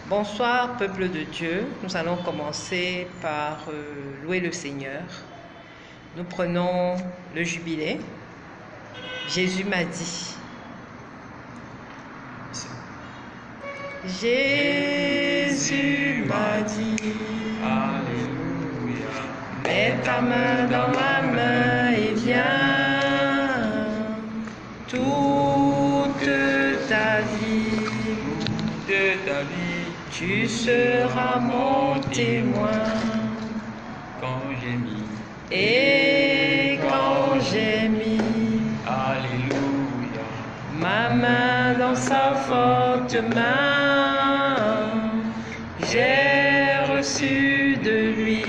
Bonsoir, peuple de Dieu. Nous allons commencer par louer le Seigneur. Nous prenons le jubilé. Jésus m'a dit. Jésus m'a dit. Alléluia. Mets ta main dans ma main et viens. Toute ta vie. Toute ta vie. Tu seras mon témoin. Quand j'ai mis. Et quand j'ai mis. Alléluia. Ma main dans sa forte main, j'ai reçu de lui.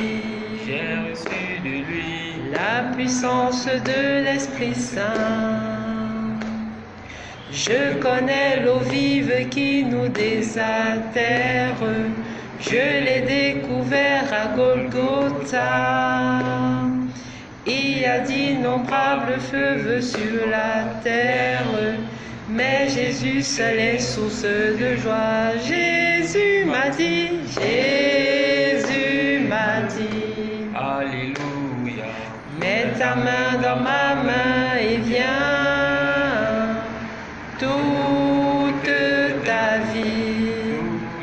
J'ai reçu de lui La puissance de l'Esprit Saint. Je connais l'eau vive qui nous désaltère. Je l'ai découvert à Golgotha. Il y a d'innombrables fleuves sur la terre, mais Jésus seul est source de joie. Jésus m'a dit, Jésus m'a dit. Alléluia. Mets ta main dans ma main et viens. Toute ta vie,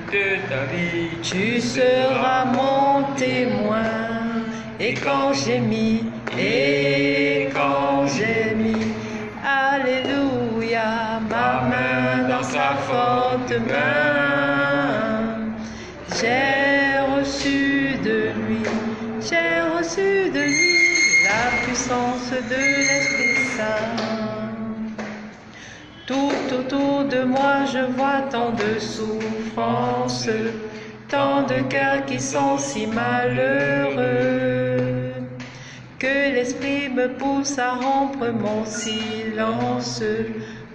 Toute ta vie. tu seras mon témoin. Et quand j'ai mis, Alléluia, ma main dans sa forte main, j'ai reçu de lui la puissance de l'Esprit Saint. Tout autour de moi, je vois tant de souffrances, tant de cœurs qui sont si malheureux, que l'Esprit me pousse à rompre mon silence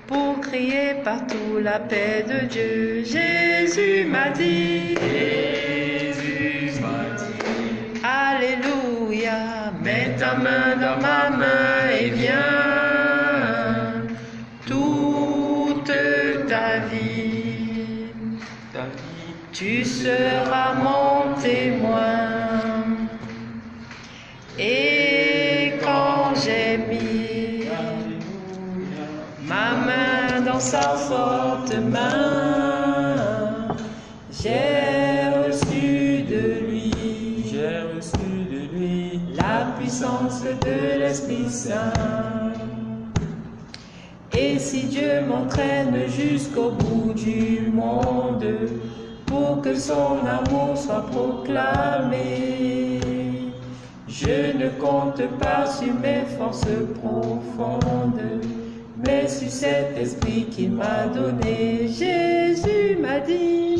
pour crier partout la paix de Dieu. Jésus m'a dit, Jésus m'a dit. Alléluia, mets ta main dans ma main et viens. Toute ta vie, tu seras mon témoin. Et quand j'ai mis ma main dans sa forte main, j'ai reçu de lui la puissance de l'Esprit Saint. Et si Dieu m'entraîne jusqu'au bout du monde, pour que son amour soit proclamé, je ne compte pas sur mes forces profondes, mais sur cet esprit qu'il m'a donné. Jésus m'a dit,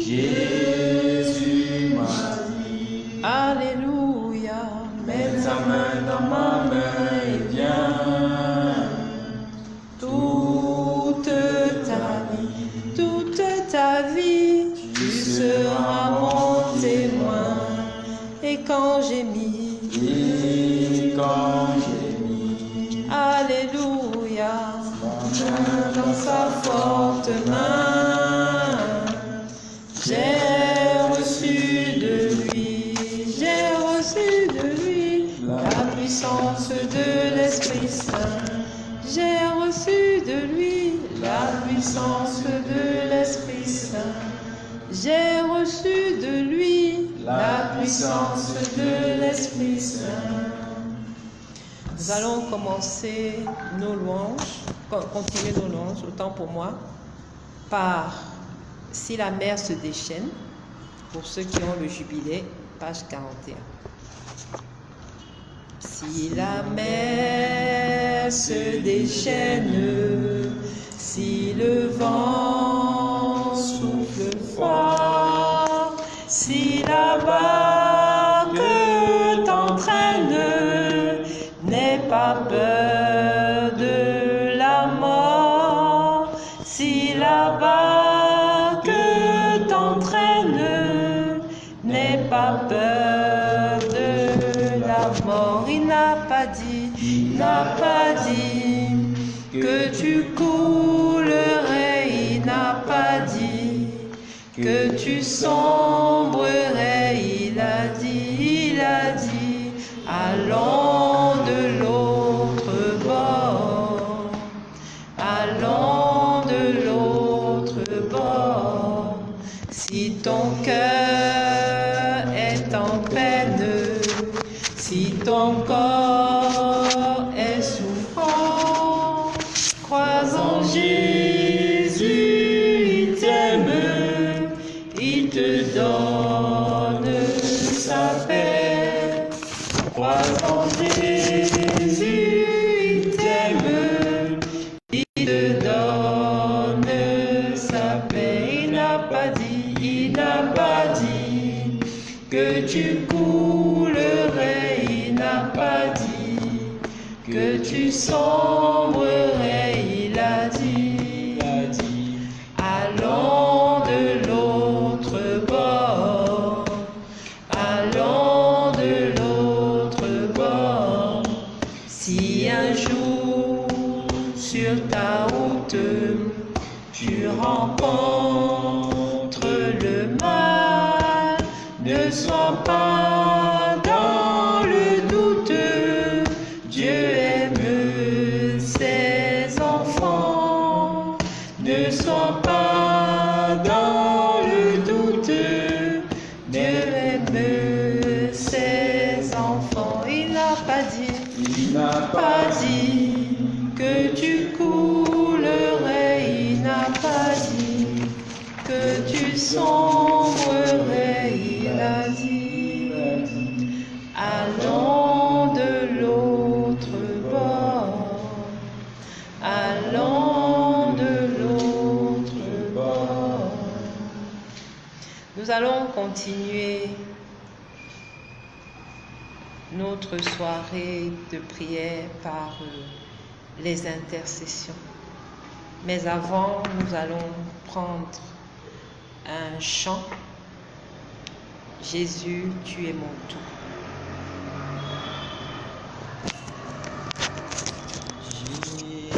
Alléluia, mets ta main dans ma main et viens. Toute ta vie, tu seras mon témoin. Et quand j'ai mis, Alléluia, ma main dans sa forte main, j'ai reçu de lui la puissance de l'Esprit Saint. J'ai reçu de lui la puissance de l'Esprit Saint. J'ai reçu de lui la puissance de l'Esprit Saint. Nous allons commencer nos louanges, continuer nos louanges, autant pour moi, par Si la mer se déchaîne, pour ceux qui ont le jubilé, page 41. Si la mer se déchaîne, si le vent souffle fort, si la barque t'entraîne, n'aie pas peur de la mort. Si la barque t'entraîne, n'aie pas peur de la mort. Il n'a pas dit que tu coulerais, il n'a pas dit que tu sombrerais, il a dit, allons de l'autre bord, allons de l'autre bord. Si ton cœur est en peine, si ton corps est souffrant, crois en Jésus, il t'aime, il te donne sa paix. Crois en Jésus, il t'aime, il te donne sa paix. Il n'a pas dit que tu coulerais, il n'a pas dit que tu sombrerais, il a dit, allons de l'autre bord, allons de l'autre bord. Si un jour sur ta route tu rencontres le mal, ne sois pas dans le doute. Dieu aime ses enfants. Ne sois pas dans le doute. Dieu aime ses enfants. Il n'a pas dit que tu coulerais. Il n'a pas dit que tu sombrerais. Il a dit, allons de l'autre bord, allons de l'autre bord. Nous allons continuer notre soirée de prière par les intercessions. Mais avant, nous allons prendre un chant. Jésus, tu es mon tout.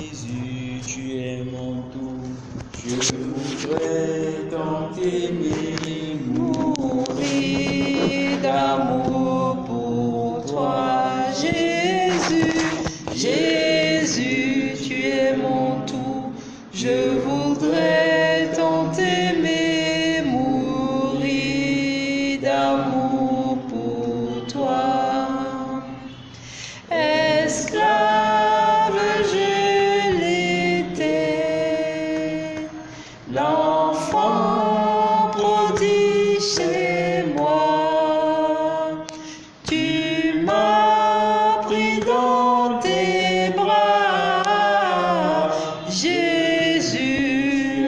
Jésus, tu es mon tout. Je voudrais tant t'aimer, Mourir d'amour pour toi, Jésus. Jésus, tu es mon tout. Je voudrais tant t'aimer, mourir d'amour pour toi. Esclave, je l'étais, l'enfant prodigue chez moi. Tu m'as pris dans tes bras, Jésus.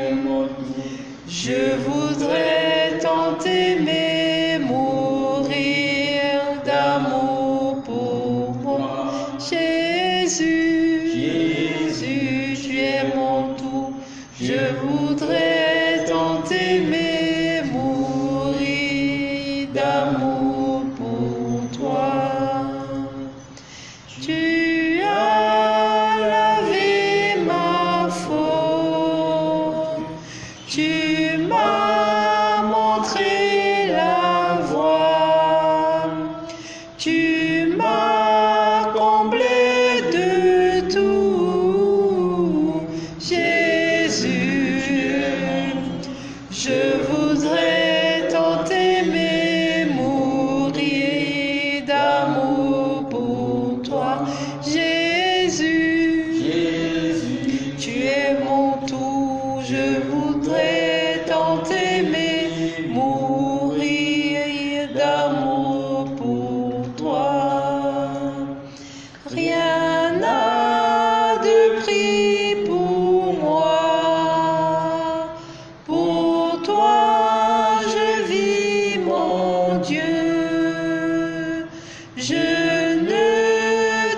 Je voudrais tant t'aimer, mourir d'amour pour moi. Jésus, Jésus, tu es mon tout. Je voudrais tant t'aimer, mourir d'amour pour toi. Tu as lavé ma faute, tu m'as montré la voie, tu m'as comblé de tout, Jésus. Je voudrais tant t'aimer, mourir d'amour pour toi, Jésus. Jésus, tu es mon tout. Je voudrais tant t'aimer, mourir d'amour pour toi. Rien n'a de prix pour moi. Pour toi, je vis, mon Dieu. Je ne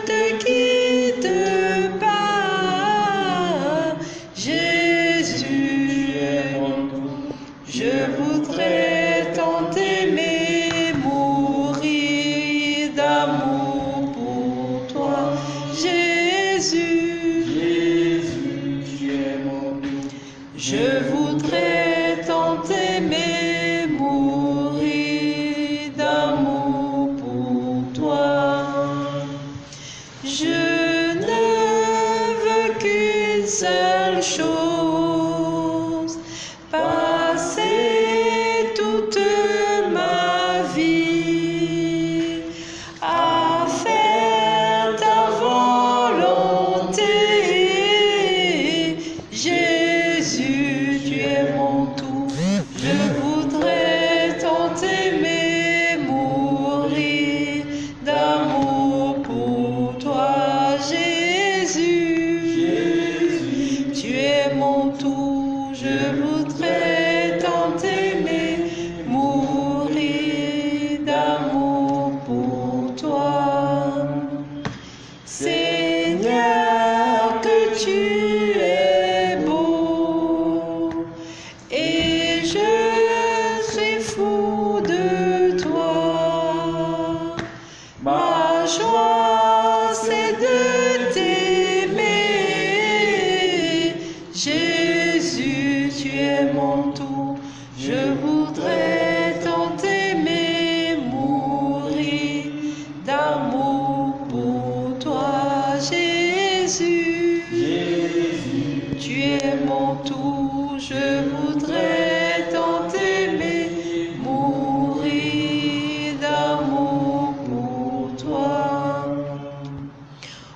te quitte pas, Jésus. Je voudrais tant t'aimer, mourir d'amour pour toi, Jésus. Jésus, tu es mon tout. Je voudrais tant t'aimer, mon tout. Je voudrais tant t'aimer, mourir d'amour pour toi, Jésus. Tu es mon tout, je voudrais tant t'aimer, mourir d'amour pour toi.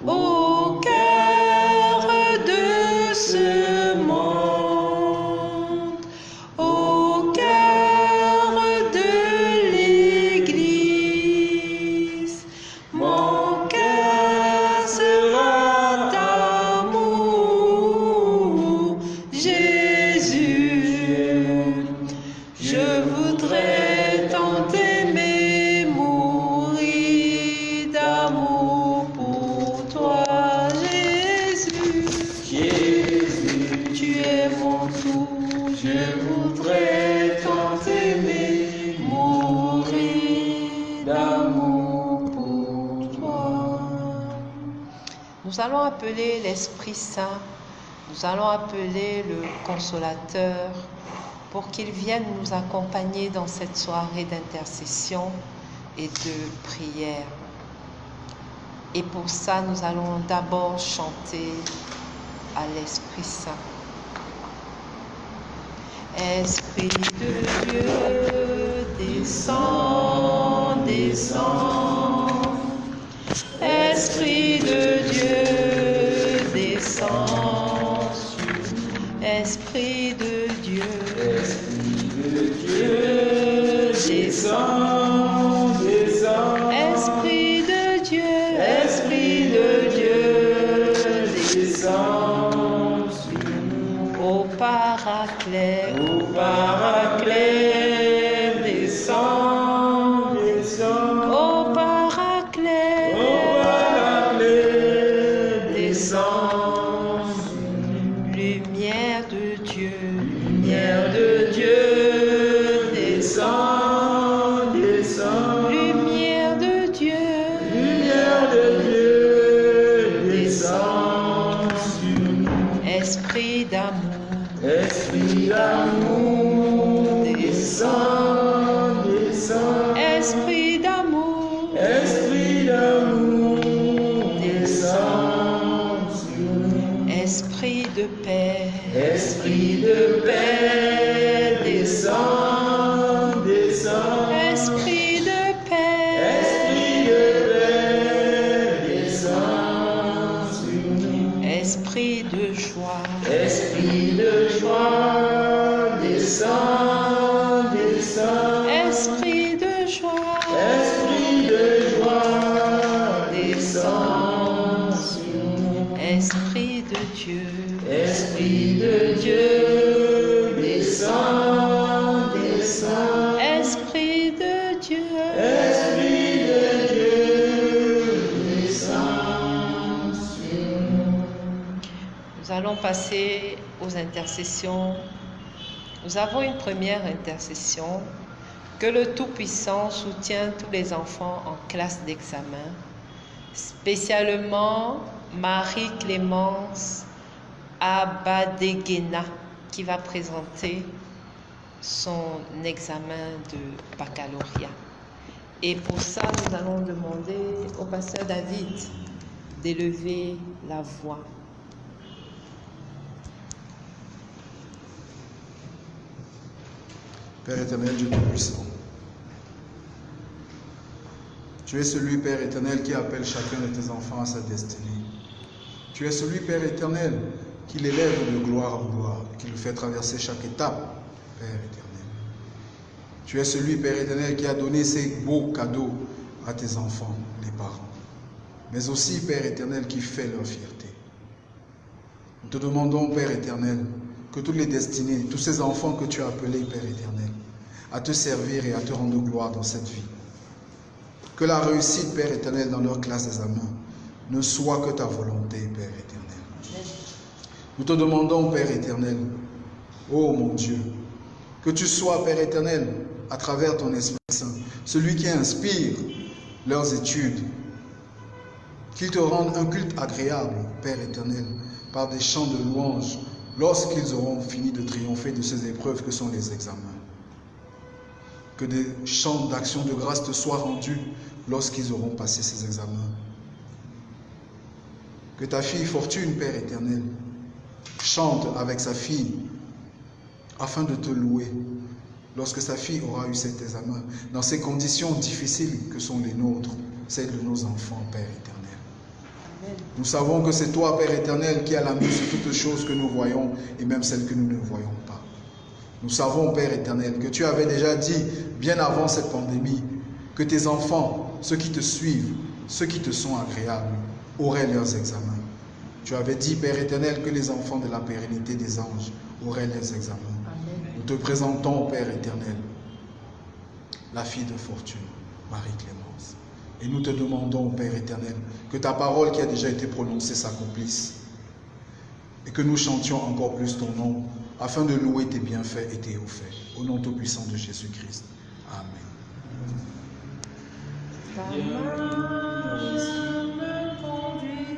Au cœur de ce monde, au cœur de l'Église, mon cœur sera d'amour, Jésus. Je voudrais tant t'aimer, mourir d'amour pour toi, Jésus. Tu es mon tout, je voudrais tant t'aimer, mourir d'amour pour toi. Nous allons appeler l'Esprit Saint, nous allons appeler le Consolateur pour qu'il vienne nous accompagner dans cette soirée d'intercession et de prière. Et pour ça, nous allons d'abord chanter à l'Esprit Saint. Esprit de Dieu, descends, descends. Esprit de Dieu, descends. Esprit de Dieu, descends, descends. Esprit de Dieu, descends. Ô Paraclet, descends, descends. Ô Paraclet, descends. Lumière de Dieu, descends, descends. Lumière de Dieu, descends. Esprit d'amour, descends, descends. Esprit d'amour, descends. Esprit de paix, descends, descends. Esprit de paix, descends. Esprit de joie, descends, descends. Esprit de joie, descends. Esprit de Dieu, descends, descends. Esprit de Dieu, descends. Nous allons passer aux intercessions. Nous avons une première intercession. Que le Tout-Puissant soutienne tous les enfants en classe d'examen, spécialement Marie-Clémence Abadegena qui va présenter son examen de baccalauréat. Et pour ça, nous allons demander au pasteur David d'élever la voix. Père éternel, Dieu Tout-Puissant, tu es celui, Père éternel, qui appelle chacun de tes enfants à sa destinée. Tu es celui, Père éternel, qui l'élève de gloire en gloire, qui le fait traverser chaque étape, Père éternel. Tu es celui, Père éternel, qui a donné ces beaux cadeaux à tes enfants, les parents, mais aussi, Père éternel, qui fait leur fierté. Nous te demandons, Père éternel, que toutes les destinées, tous ces enfants que tu as appelés, Père éternel, à te servir et à te rendre gloire dans cette vie. Que la réussite, Père éternel, dans leur classe d'examen ne soit que ta volonté, Père éternel. Nous te demandons, Père éternel, ô mon Dieu, que tu sois, Père éternel, à travers ton Esprit Saint, celui qui inspire leurs études, qu'ils te rendent un culte agréable, Père éternel, par des chants de louange, lorsqu'ils auront fini de triompher de ces épreuves que sont les examens. Que des chants d'action de grâce te soient rendus lorsqu'ils auront passé ces examens. Que ta fille Fortune, Père éternel, chante avec sa fille afin de te louer lorsque sa fille aura eu cet examen, dans ces conditions difficiles que sont les nôtres, celles de nos enfants, Père éternel. Amen. Nous savons que c'est toi, Père éternel, qui as la main sur toutes choses que nous voyons et même celles que nous ne voyons pas. Nous savons, Père éternel, que tu avais déjà dit, bien avant cette pandémie, que tes enfants, ceux qui te suivent, ceux qui te sont agréables, auraient leurs examens. Tu avais dit, Père éternel, que les enfants de la pérennité des anges auraient leurs examens. Amen. Nous te présentons, Père éternel, la fille de Fortune, Marie-Clémence. Et nous te demandons, Père éternel, que ta parole qui a déjà été prononcée s'accomplisse. Et que nous chantions encore plus ton nom, afin de louer tes bienfaits et tes hauts faits. Au nom tout puissant de Jésus-Christ. Amen. Ta main me conduit,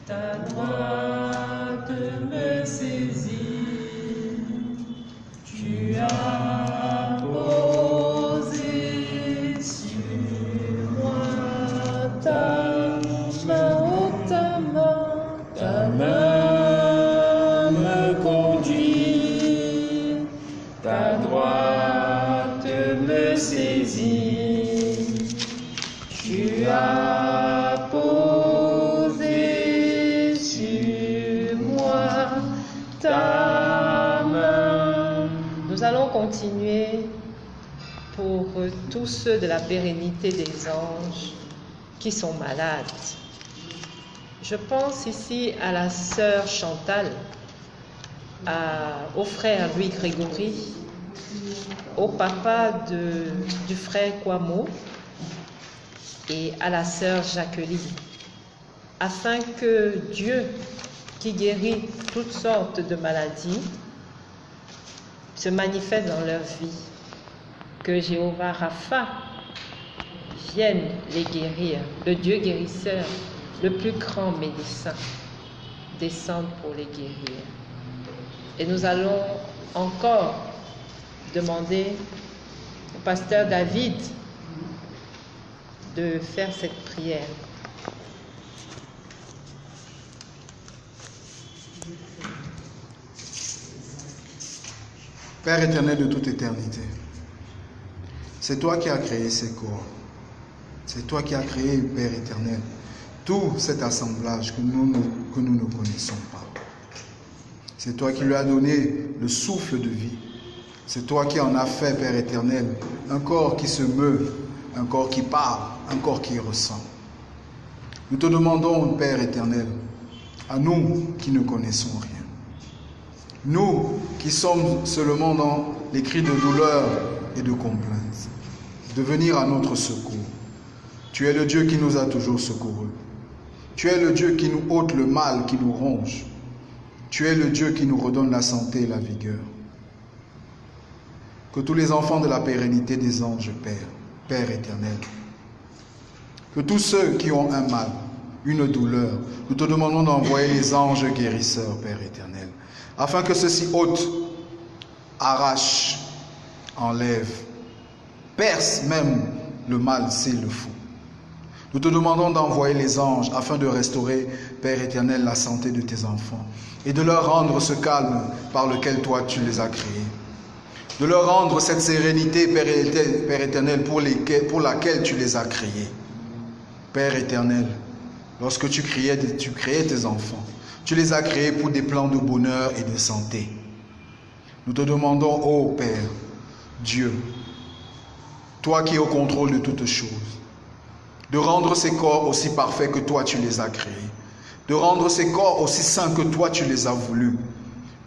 ta droite me saisit. Tu as posé sur moi ta main, oh ta main me conduit, ta droite me saisit. Tu as posé sur moi ta main. Nous allons continuer pour tous ceux de la pérennité des anges qui sont malades. Je pense ici à la sœur Chantal, au frère Louis Grégory, au papa du frère Kwamo et à la sœur Jacqueline, afin que Dieu, qui guérit toutes sortes de maladies, se manifeste dans leur vie. Que Jéhovah Rapha vienne les guérir, le Dieu guérisseur, le plus grand médecin, descende pour les guérir. Et nous allons encore demander au pasteur David de faire cette prière. Père éternel de toute éternité, c'est toi qui as créé ces corps. C'est toi qui as créé, Père éternel, tout cet assemblage que nous ne connaissons pas. C'est toi qui lui as donné le souffle de vie. C'est toi qui en as fait, Père éternel, un corps qui se meut, un corps qui parle, un corps qui ressent. Nous te demandons, Père éternel, à nous qui ne connaissons rien, nous qui sommes seulement dans les cris de douleur et de complainte, de venir à notre secours. Tu es le Dieu qui nous a toujours secourus. Tu es le Dieu qui nous ôte le mal, qui nous ronge. Tu es le Dieu qui nous redonne la santé et la vigueur. Que tous les enfants de la pérennité des anges, Père éternel, que tous ceux qui ont un mal, une douleur, nous te demandons d'envoyer les anges guérisseurs, Père éternel, afin que ceux-ci ôtent, arrachent, enlèvent, percent même le mal s'il le faut. Nous te demandons d'envoyer les anges afin de restaurer, Père éternel, la santé de tes enfants et de leur rendre ce calme par lequel toi tu les as créés. De leur rendre cette sérénité, Père éternel, pour laquelle tu les as créés. Père éternel, lorsque tu créais tes enfants, tu les as créés pour des plans de bonheur et de santé. Nous te demandons, ô Père, Dieu, toi qui es au contrôle de toutes choses, de rendre ces corps aussi parfaits que toi tu les as créés, de rendre ces corps aussi sains que toi tu les as voulus,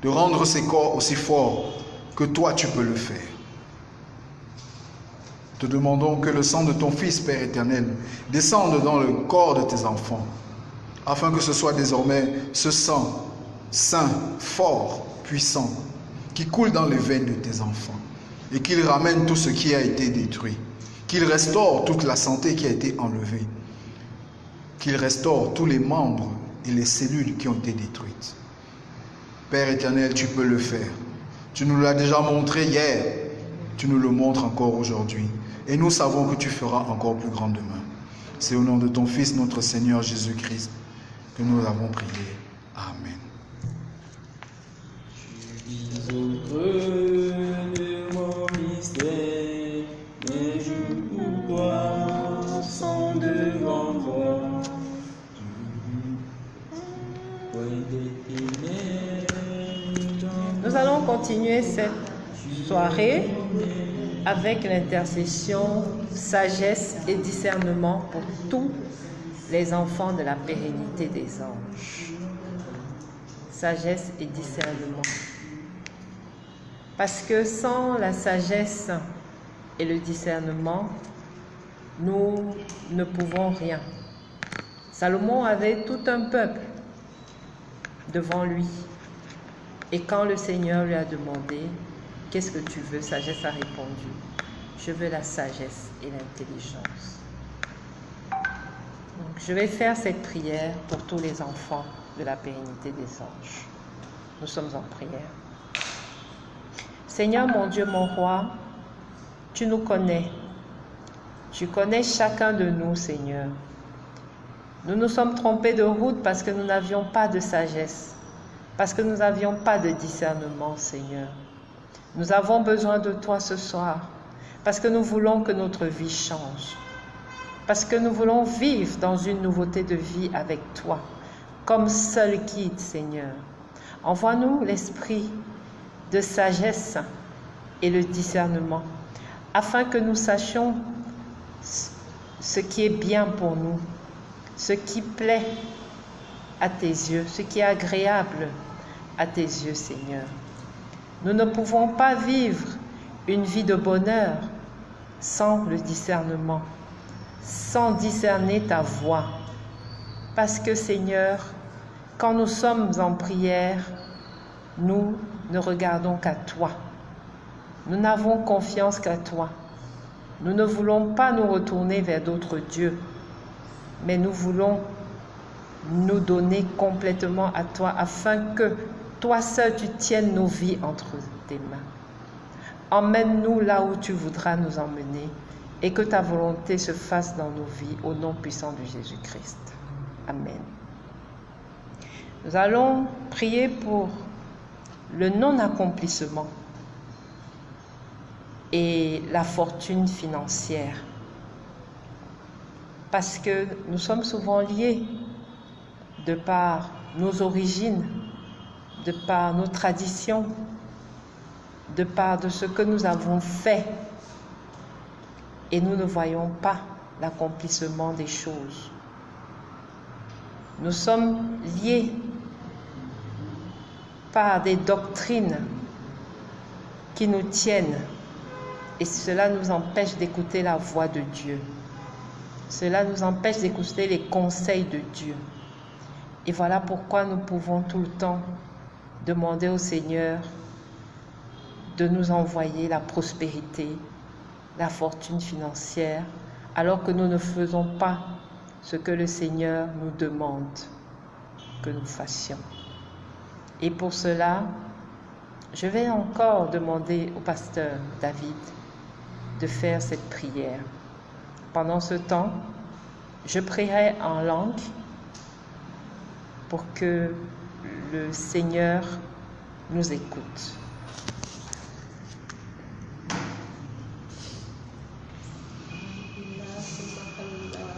de rendre ces corps aussi forts que toi tu peux le faire. Te demandons que le sang de ton Fils, Père éternel, descende dans le corps de tes enfants, afin que ce soit désormais ce sang saint, fort, puissant, qui coule dans les veines de tes enfants, et qu'il ramène tout ce qui a été détruit, qu'il restaure toute la santé qui a été enlevée, qu'il restaure tous les membres et les cellules qui ont été détruites. Père éternel, tu peux le faire. Tu nous l'as déjà montré hier. Tu nous le montres encore aujourd'hui. Et nous savons que tu feras encore plus grand demain. C'est au nom de ton Fils, notre Seigneur Jésus-Christ, que nous avons prié. Amen. Tu vis au creux de mon mystère, mes jours pour toi sont devant toi. Nous allons continuer cette soirée avec l'intercession, sagesse et discernement pour tous les enfants de la pérennité des anges. Sagesse et discernement. Parce que sans la sagesse et le discernement, nous ne pouvons rien. Salomon avait tout un peuple devant lui. Et quand le Seigneur lui a demandé « Qu'est-ce que tu veux ?» Sagesse a répondu « Je veux la sagesse et l'intelligence. » Donc, je vais faire cette prière pour tous les enfants de la pérennité des anges. Nous sommes en prière. Seigneur, mon Dieu, mon roi, tu nous connais. Tu connais chacun de nous, Seigneur. Nous nous sommes trompés de route parce que nous n'avions pas de sagesse, parce que nous n'avions pas de discernement, Seigneur. Nous avons besoin de toi ce soir, parce que nous voulons que notre vie change, parce que nous voulons vivre dans une nouveauté de vie avec toi, comme seul guide, Seigneur. Envoie-nous l'esprit de sagesse et le discernement, afin que nous sachions ce qui est bien pour nous, ce qui plaît à tes yeux, ce qui est agréable à tes yeux, Seigneur. Nous ne pouvons pas vivre une vie de bonheur sans le discernement, sans discerner ta voix. Parce que, Seigneur, quand nous sommes en prière, nous ne regardons qu'à toi. Nous n'avons confiance qu'à toi. Nous ne voulons pas nous retourner vers d'autres dieux, mais nous voulons nous donner complètement à toi afin que toi seul tu tiennes nos vies entre tes mains. Emmène-nous là où tu voudras nous emmener et que ta volonté se fasse dans nos vies au nom puissant de Jésus-Christ. Amen. Nous allons prier pour le non-accomplissement et la fortune financière. Parce que nous sommes souvent liés de par nos origines, de par nos traditions, de par de ce que nous avons fait. Et nous ne voyons pas l'accomplissement des choses. Nous sommes liés par des doctrines qui nous tiennent et cela nous empêche d'écouter la voix de Dieu. Cela nous empêche d'écouter les conseils de Dieu. Et voilà pourquoi nous pouvons tout le temps demander au Seigneur de nous envoyer la prospérité, la fortune financière, alors que nous ne faisons pas ce que le Seigneur nous demande que nous fassions. Et pour cela, je vais encore demander au pasteur David de faire cette prière. Pendant ce temps, je prierai en langue pour que le Seigneur nous écoute.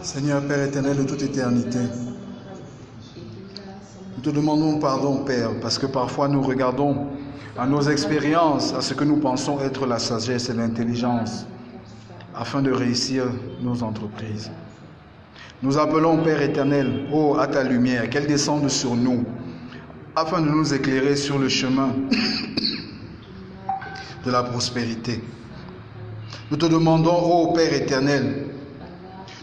Seigneur Père éternel de toute éternité, nous te demandons pardon, Père, parce que parfois nous regardons à nos expériences, à ce que nous pensons être la sagesse et l'intelligence, afin de réussir nos entreprises. Nous appelons, Père éternel, oh, à ta lumière, qu'elle descende sur nous, afin de nous éclairer sur le chemin de la prospérité. Nous te demandons, oh Père éternel,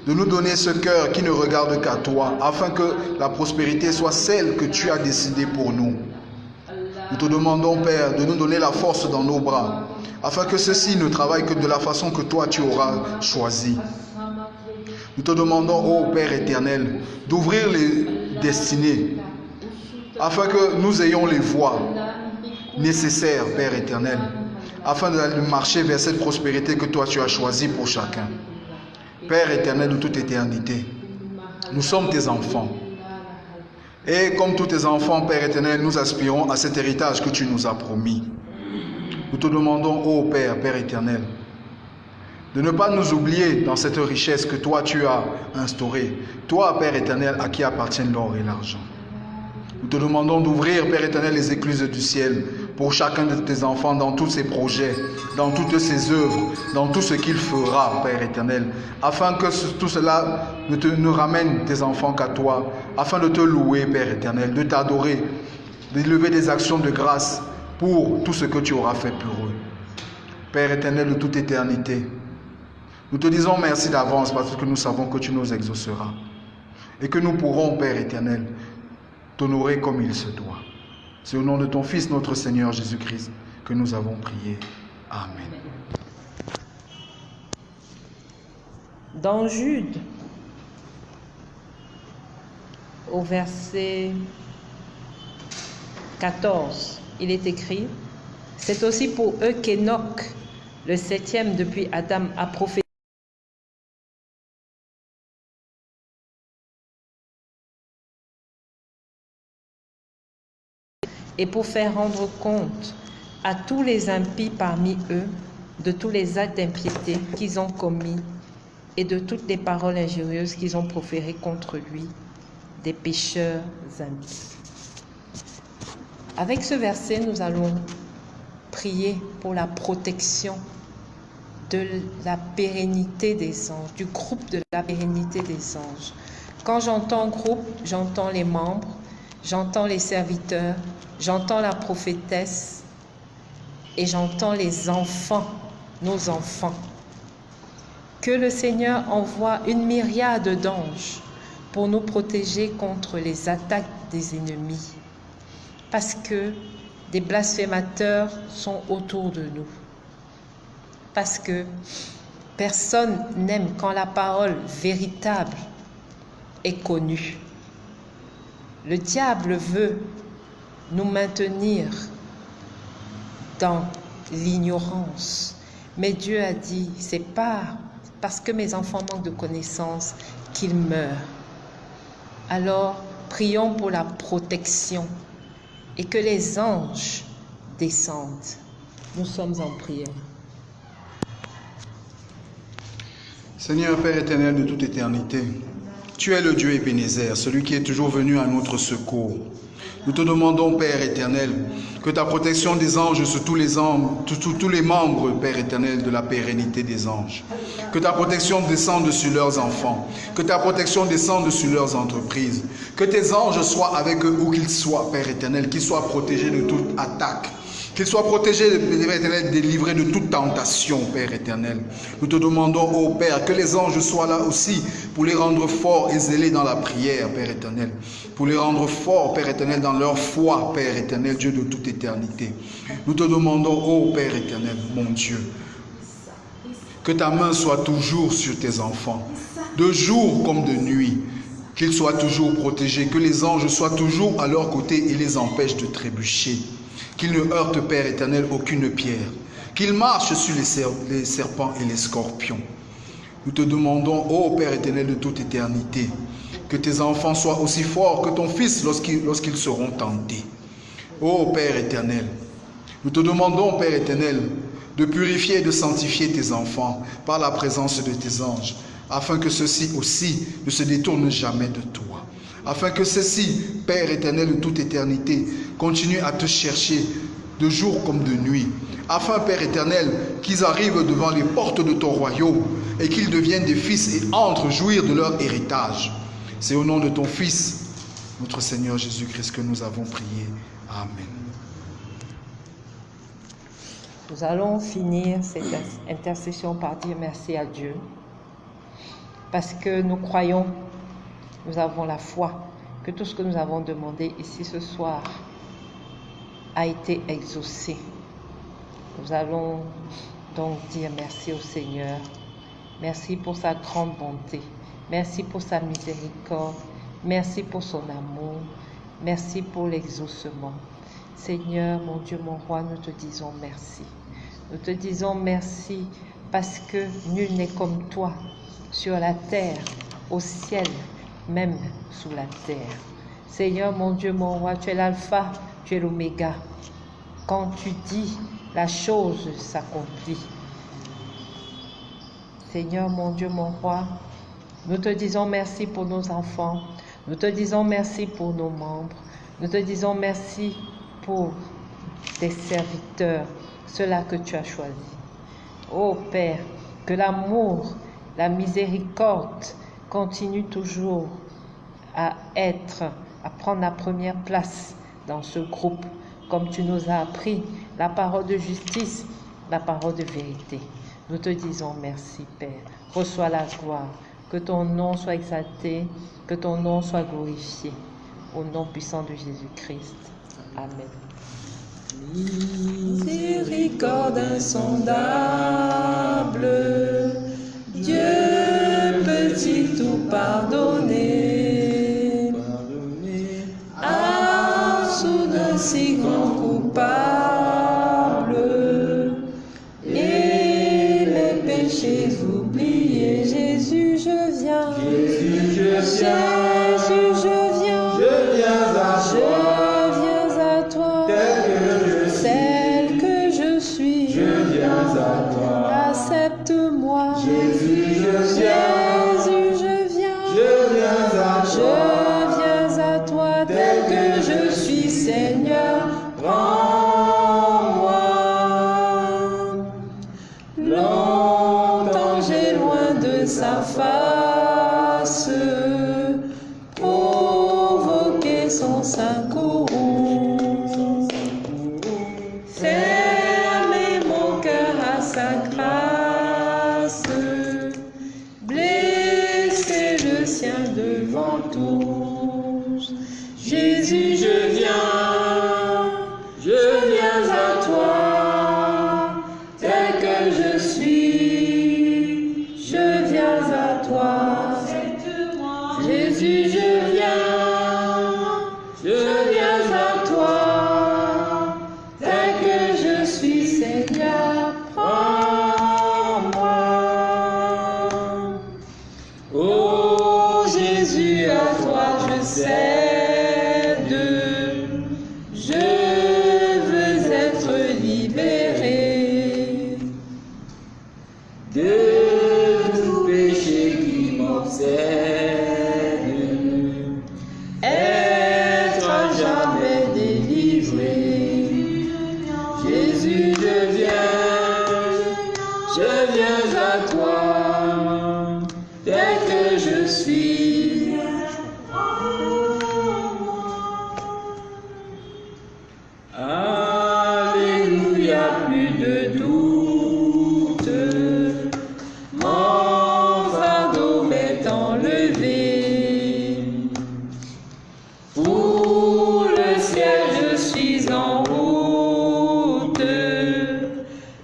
de nous donner ce cœur qui ne regarde qu'à toi, afin que la prospérité soit celle que tu as décidée pour nous. Nous te demandons, Père, de nous donner la force dans nos bras, afin que ceci ne travaille que de la façon que toi tu auras choisie. Nous te demandons, ô Père éternel, d'ouvrir les destinées, afin que nous ayons les voies nécessaires, Père éternel, afin de marcher vers cette prospérité que toi tu as choisie pour chacun. Père éternel de toute éternité, nous sommes tes enfants. Et comme tous tes enfants, Père éternel, nous aspirons à cet héritage que tu nous as promis. Nous te demandons, ô Père, Père éternel, de ne pas nous oublier dans cette richesse que toi tu as instaurée. Toi, Père éternel, à qui appartiennent l'or et l'argent. Nous te demandons d'ouvrir, Père éternel, les écluses du ciel pour chacun de tes enfants dans tous ses projets, dans toutes ses œuvres, dans tout ce qu'il fera, Père éternel, afin que tout cela ne ramène tes enfants qu'à toi, afin de te louer, Père éternel, de t'adorer, d'élever des actions de grâce pour tout ce que tu auras fait pour eux. Père éternel de toute éternité, nous te disons merci d'avance parce que nous savons que tu nous exauceras et que nous pourrons, Père éternel, t'honorer comme il se doit. C'est au nom de ton Fils, notre Seigneur Jésus-Christ, que nous avons prié. Amen. Dans Jude, au verset 14, il est écrit: c'est aussi pour eux qu'Enoch, le 7e depuis Adam, a prophétisé. Et pour faire rendre compte à tous les impies parmi eux de tous les actes d'impiété qu'ils ont commis et de toutes les paroles injurieuses qu'ils ont proférées contre lui, des pécheurs impies. Avec ce verset, nous allons prier pour la protection de la pérennité des anges, du groupe de la pérennité des anges. Quand j'entends groupe, j'entends les membres, j'entends les serviteurs, j'entends la prophétesse et j'entends les enfants, nos enfants. Que le Seigneur envoie une myriade d'anges pour nous protéger contre les attaques des ennemis. Parce que des blasphémateurs sont autour de nous. Parce que personne n'aime quand la parole véritable est connue. Le diable veut nous maintenir dans l'ignorance. Mais Dieu a dit, c'est pas parce que mes enfants manquent de connaissances qu'ils meurent. Alors, prions pour la protection et que les anges descendent. Nous sommes en prière. Seigneur Père éternel de toute éternité, tu es le Dieu Ebenezer, celui qui est toujours venu à notre secours. Nous te demandons, Père éternel, que ta protection des anges sur tous les membres, Père éternel, de la pérennité des anges. Que ta protection descende sur leurs enfants. Que ta protection descende sur leurs entreprises. Que tes anges soient avec eux où qu'ils soient, Père éternel, qu'ils soient protégés de toute attaque. Qu'ils soient protégés, Père éternel, délivrés de toute tentation, Père éternel. Nous te demandons, ô Père, que les anges soient là aussi pour les rendre forts et zélés dans la prière, Père éternel. Pour les rendre forts, Père éternel, dans leur foi, Père éternel, Dieu de toute éternité. Nous te demandons, ô Père éternel, mon Dieu, que ta main soit toujours sur tes enfants, de jour comme de nuit. Qu'ils soient toujours protégés, que les anges soient toujours à leur côté et les empêchent de trébucher. Qu'ils ne heurtent, Père éternel, aucune pierre. Qu'ils marchent sur les serpents et les scorpions. Nous te demandons, ô Père éternel de toute éternité, que tes enfants soient aussi forts que ton Fils lorsqu'ils seront tentés. Ô Père éternel, nous te demandons, Père éternel, de purifier et de sanctifier tes enfants par la présence de tes anges, afin que ceux-ci aussi ne se détournent jamais de toi. Afin que ceux-ci, Père éternel de toute éternité, continuent à te chercher de jour comme de nuit. Afin, Père éternel, qu'ils arrivent devant les portes de ton royaume et qu'ils deviennent des fils et entrent jouir de leur héritage. C'est au nom de ton Fils, notre Seigneur Jésus-Christ, que nous avons prié. Amen. Nous allons finir cette intercession par dire merci à Dieu. Parce que nous croyons, nous avons la foi, que tout ce que nous avons demandé ici ce soir a été exaucé. Nous allons donc dire merci au Seigneur. Merci pour sa grande bonté. Merci pour sa miséricorde. Merci pour son amour. Merci pour l'exaucement. Seigneur, mon Dieu, mon roi, nous te disons merci. Nous te disons merci parce que nul n'est comme toi sur la terre, au ciel, même sous la terre. Seigneur, mon Dieu, mon roi, tu es l'alpha, tu es l'oméga. Quand tu dis, la chose s'accomplit. Seigneur, mon Dieu, mon roi, nous te disons merci pour nos enfants. Nous te disons merci pour nos membres. Nous te disons merci pour tes serviteurs, ceux-là que tu as choisis. Ô Père, que l'amour, la miséricorde continue toujours à prendre la première place dans ce groupe, comme tu nous as appris la parole de justice, la parole de vérité. Nous te disons merci, Père. Reçois la gloire. Que ton nom soit exalté, que ton nom soit glorifié. Au nom puissant de Jésus-Christ. Amen. Miséricorde insondable, Dieu peut-il tout pardonner? À sous d'un si grand coupable, et les péchés oubliés, Jésus, je viens. Jésus, je viens. Jésus, je viens. Je viens à toi. Je viens à toi. Tel que je suis. Je viens à toi. Accepte-moi. Jésus, je viens. Jésus, je viens. Je viens à toi. Je viens à toi tel que je suis, Seigneur. Prends-moi. Longtemps j'ai loin de sa face, provoqué son sein courroux. Fermer mon cœur à sa grâce, blesser le sien devant tous. Jésus, je viens à toi, tel que je suis, je viens à toi. Jésus, je viens à toi, tel que je suis, Seigneur, prends-moi. Oh Jésus, à toi je cède, je veux être libéré de tout péché qui m'obsède, être à jamais délivré. Jésus, je viens à toi, tel que je suis. Alléluia, plus de doute, mon fardeau m'est enlevé. Pour le ciel, je suis en route,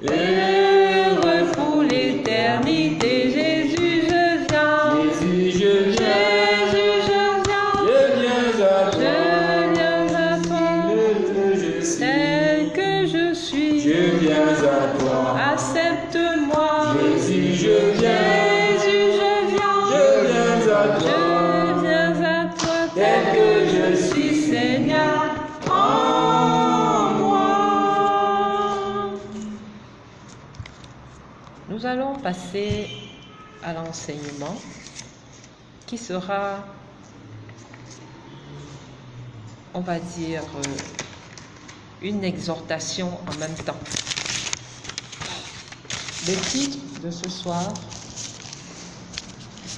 heureux pour l'éternité. Jésus, je viens. Jésus, je viens. Jésus, je viens. Je viens à Je toi. viens à toi, Tel que je suis. tel que je suis. Je viens à toi. Accepte-moi. Jésus, je viens. Jésus, je viens. Je viens à toi. Je viens à toi, tel que je suis, Seigneur. Prends-moi. Nous allons passer à l'enseignement qui sera, on va dire, une exhortation en même temps. Le titre de ce soir,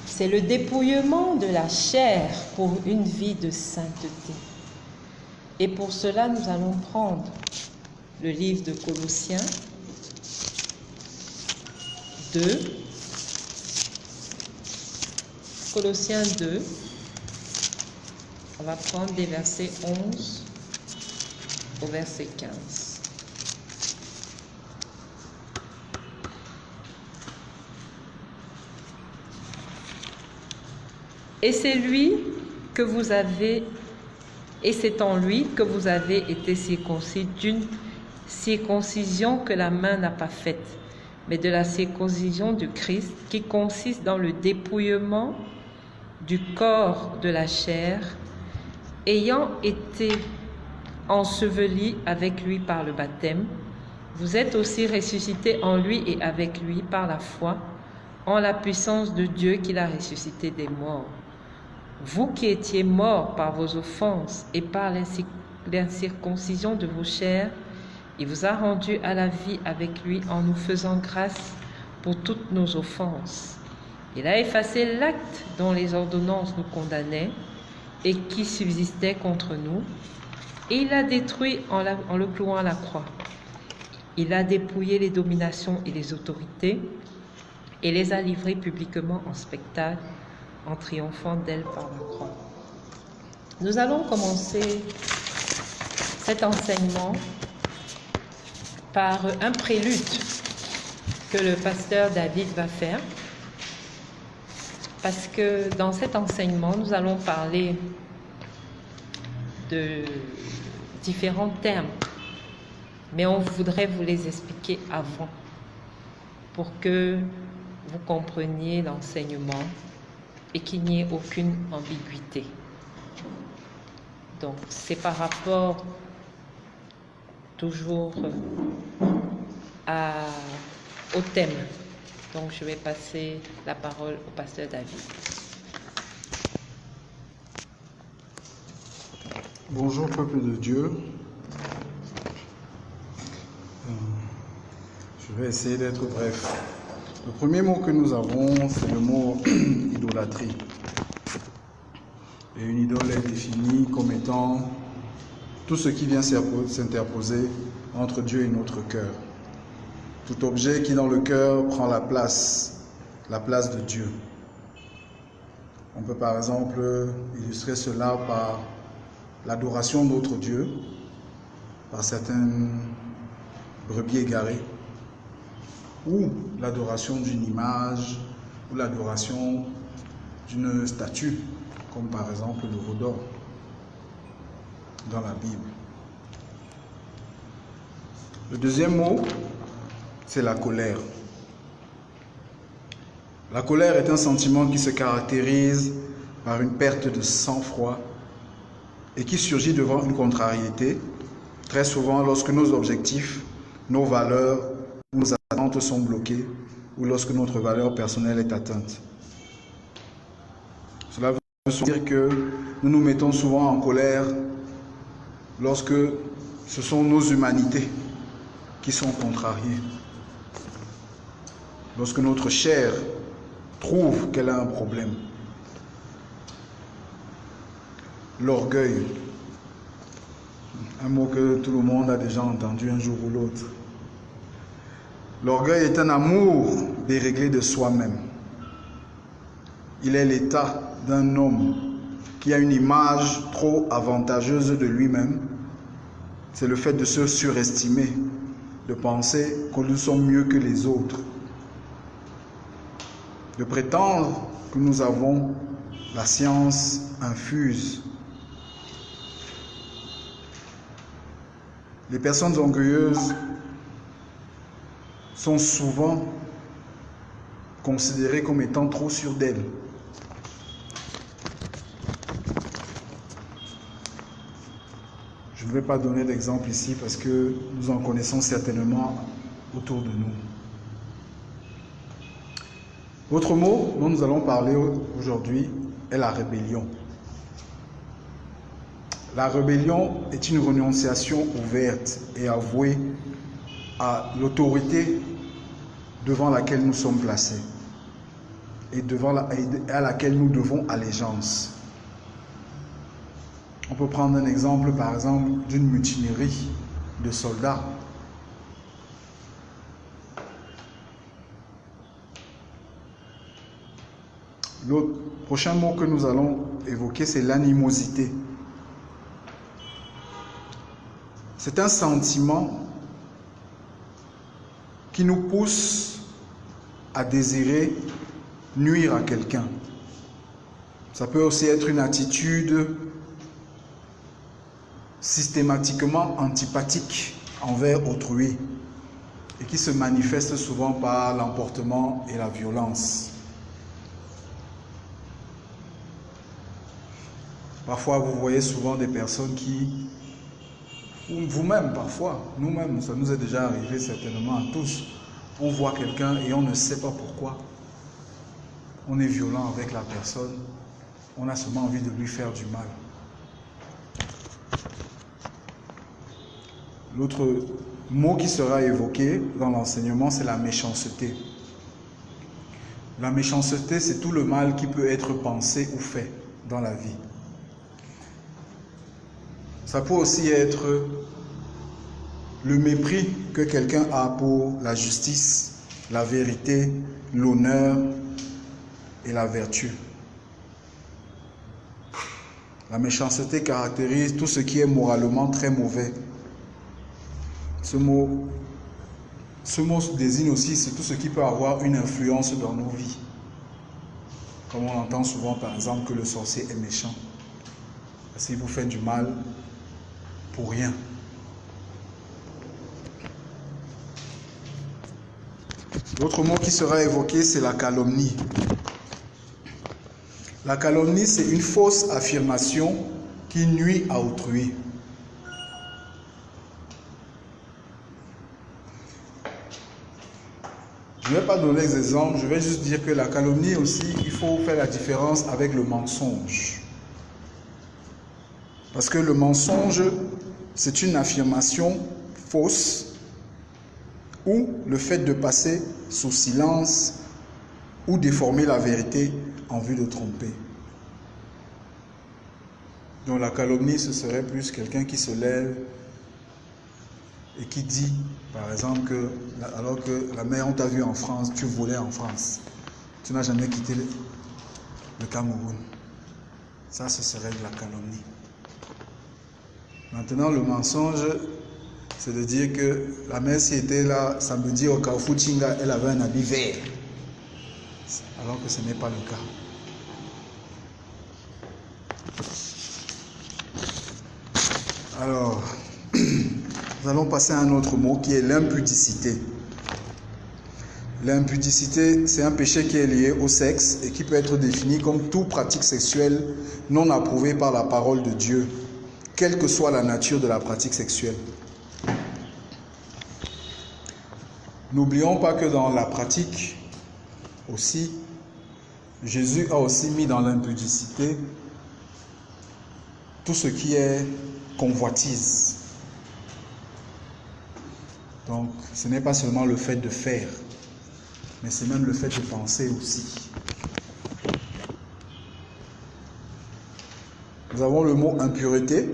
c'est le dépouillement de la chair pour une vie de sainteté. Et pour cela, nous allons prendre le livre de Colossiens 2, Colossiens 2, on va prendre des versets 11 au verset 15. Et c'est lui que vous avez Et c'est en lui que vous avez été circoncis d'une circoncision que la main n'a pas faite, mais de la circoncision du Christ qui consiste dans le dépouillement du corps de la chair, ayant été ensevelis avec lui par le baptême. Vous êtes aussi ressuscités en lui et avec lui par la foi, en la puissance de Dieu qui l'a ressuscité des morts. Vous qui étiez morts par vos offenses et par l'incirconcision de vos chairs, il vous a rendus à la vie avec lui en nous faisant grâce pour toutes nos offenses. Il a effacé l'acte dont les ordonnances nous condamnaient et qui subsistait contre nous, et il l'a détruit en le clouant à la croix. Il a dépouillé les dominations et les autorités et les a livrées publiquement en spectacle, en triomphant d'elles par la croix. Nous allons commencer cet enseignement par un prélude que le pasteur David va faire, parce que dans cet enseignement, nous allons parler de différents termes, mais on voudrait vous les expliquer avant pour que vous compreniez l'enseignement et qu'il n'y ait aucune ambiguïté. Donc, c'est par rapport toujours au thème. Donc, je vais passer la parole au pasteur David. Bonjour peuple de Dieu. Je vais essayer d'être bref. Le premier mot que nous avons, c'est le mot idolâtrie. Et une idole est définie comme étant tout ce qui vient s'interposer entre Dieu et notre cœur. Tout objet qui dans le cœur prend la place de Dieu. On peut par exemple illustrer cela par l'adoration d'autres dieux, par certaines brebis égarées, ou l'adoration d'une image, ou l'adoration d'une statue, comme par exemple le veau d'or dans la Bible. Le deuxième mot, c'est la colère. La colère est un sentiment qui se caractérise par une perte de sang-froid et qui surgit devant une contrariété, très souvent lorsque nos objectifs, nos valeurs, nos attentes sont bloquées ou lorsque notre valeur personnelle est atteinte. Cela veut dire que nous nous mettons souvent en colère lorsque ce sont nos humanités qui sont contrariées. Lorsque notre chair trouve qu'elle a un problème. L'orgueil, un mot que tout le monde a déjà entendu un jour ou l'autre. L'orgueil est un amour déréglé de soi-même. Il est l'état d'un homme qui a une image trop avantageuse de lui-même. C'est le fait de se surestimer, de penser que nous sommes mieux que les autres, de prétendre que nous avons la science infuse. Les personnes orgueilleuses sont souvent considérées comme étant trop sûres d'elles. Je ne vais pas donner d'exemple ici parce que nous en connaissons certainement autour de nous. Autre mot dont nous allons parler aujourd'hui est la rébellion. La rébellion est une renonciation ouverte et avouée à l'autorité devant laquelle nous sommes placés et à laquelle nous devons allégeance. On peut prendre un exemple, par exemple, d'une mutinerie de soldats. L'autre prochain mot que nous allons évoquer, c'est l'animosité. C'est un sentiment qui nous pousse à désirer nuire à quelqu'un. Ça peut aussi être une attitude systématiquement antipathique envers autrui et qui se manifeste souvent par l'emportement et la violence. Parfois, vous voyez souvent des personnes qui, ou vous-même parfois, nous-mêmes, ça nous est déjà arrivé certainement à tous, on voit quelqu'un et on ne sait pas pourquoi. On est violent avec la personne, on a seulement envie de lui faire du mal. L'autre mot qui sera évoqué dans l'enseignement, c'est la méchanceté. La méchanceté, c'est tout le mal qui peut être pensé ou fait dans la vie. Ça peut aussi être le mépris que quelqu'un a pour la justice, la vérité, l'honneur et la vertu. La méchanceté caractérise tout ce qui est moralement très mauvais. Ce mot désigne aussi c'est tout ce qui peut avoir une influence dans nos vies. Comme on entend souvent par exemple que le sorcier est méchant. S'il vous fait du mal pour rien. L'autre mot qui sera évoqué, c'est la calomnie. La calomnie, c'est une fausse affirmation qui nuit à autrui. Je ne vais pas donner des exemples, je vais juste dire que la calomnie aussi, il faut faire la différence avec le mensonge. Parce que le mensonge, c'est une affirmation fausse ou le fait de passer sous silence ou déformer la vérité en vue de tromper. Donc la calomnie, ce serait plus quelqu'un qui se lève et qui dit, par exemple, que alors que la mère, on t'a vu en France, tu volais en France. Tu n'as jamais quitté le Cameroun. Ça, ce serait de la calomnie. Maintenant, le mensonge, c'est de dire que la mère, si était là samedi au Carrefour Chinga, elle avait un habit vert. Alors que ce n'est pas le cas. Alors, nous allons passer à un autre mot qui est l'impudicité. L'impudicité, c'est un péché qui est lié au sexe et qui peut être défini comme toute pratique sexuelle non approuvée par la parole de Dieu, quelle que soit la nature de la pratique sexuelle. N'oublions pas que dans la pratique aussi, Jésus a aussi mis dans l'impudicité tout ce qui est convoitise. Donc, ce n'est pas seulement le fait de faire, mais c'est même le fait de penser aussi. Nous avons le mot impureté.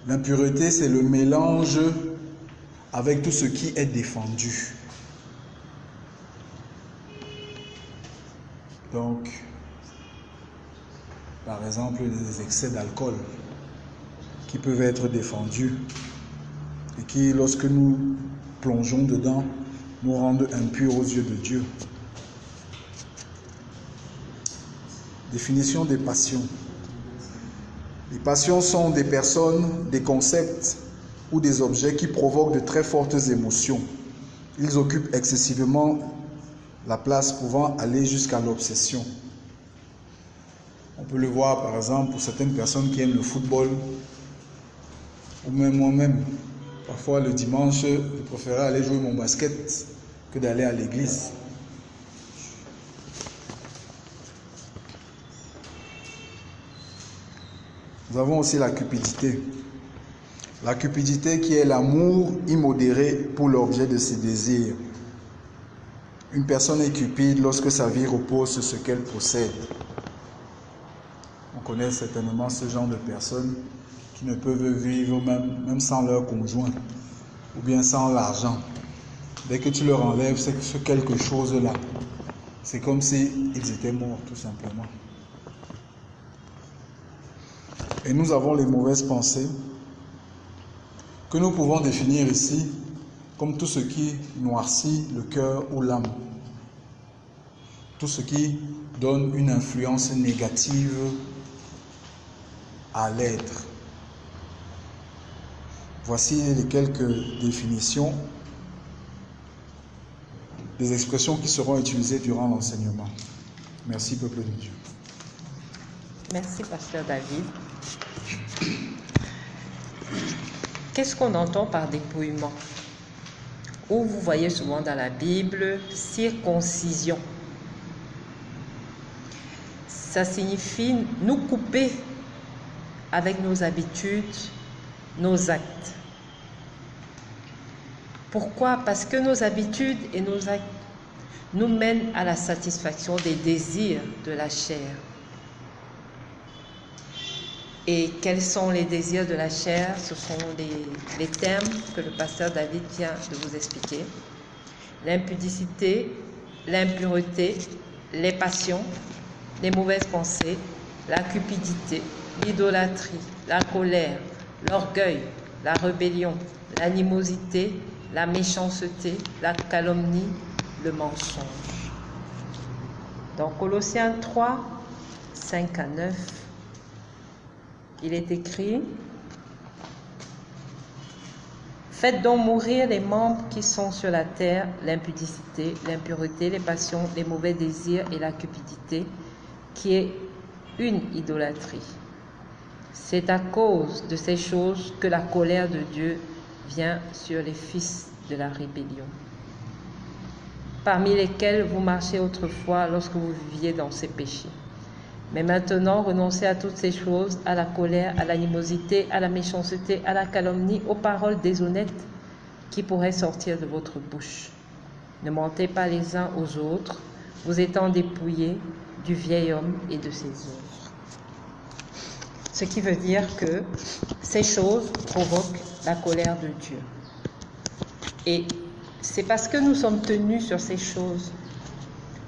L'impureté, c'est le mélange avec tout ce qui est défendu. Donc, par exemple, les excès d'alcool qui peuvent être défendus et qui, lorsque nous plongeons dedans, nous rendent impurs aux yeux de Dieu. Définition des passions. Les passions sont des personnes, des concepts ou des objets qui provoquent de très fortes émotions. Ils occupent excessivement la place, pouvant aller jusqu'à l'obsession. On peut le voir par exemple pour certaines personnes qui aiment le football, ou même moi-même. Parfois le dimanche, je préférais aller jouer mon basket que d'aller à l'église. Nous avons aussi la cupidité. La cupidité qui est l'amour immodéré pour l'objet de ses désirs. Une personne est cupide lorsque sa vie repose sur ce qu'elle possède. On connaît certainement ce genre de personnes qui ne peuvent vivre même sans leur conjoint ou bien sans l'argent. Dès que tu leur enlèves ce quelque chose-là, c'est comme s'ils étaient morts tout simplement. Et nous avons les mauvaises pensées que nous pouvons définir ici comme tout ce qui noircit le cœur ou l'âme. Tout ce qui donne une influence négative à l'être. Voici les quelques définitions des expressions qui seront utilisées durant l'enseignement. Merci, peuple de Dieu. Merci, pasteur David. Qu'est-ce qu'on entend par dépouillement? Ou vous voyez souvent dans la Bible, circoncision. Ça signifie nous couper avec nos habitudes, nos actes. Pourquoi? Parce que nos habitudes et nos actes nous mènent à la satisfaction des désirs de la chair. Et quels sont les désirs de la chair? Ce sont les termes que le pasteur David vient de vous expliquer. L'impudicité, l'impureté, les passions, les mauvaises pensées, la cupidité, l'idolâtrie, la colère, l'orgueil, la rébellion, l'animosité, la méchanceté, la calomnie, le mensonge. Dans Colossiens 3, 5 à 9, il est écrit: faites donc mourir les membres qui sont sur la terre, l'impudicité, l'impureté, les passions, les mauvais désirs et la cupidité, qui est une idolâtrie. C'est à cause de ces choses que la colère de Dieu vient sur les fils de la rébellion, parmi lesquels vous marchiez autrefois lorsque vous viviez dans ces péchés. Mais maintenant, renoncez à toutes ces choses, à la colère, à l'animosité, à la méchanceté, à la calomnie, aux paroles déshonnêtes qui pourraient sortir de votre bouche. Ne mentez pas les uns aux autres, vous étant dépouillés du vieil homme et de ses œuvres. Ce qui veut dire que ces choses provoquent la colère de Dieu. Et c'est parce que nous sommes tenus sur ces choses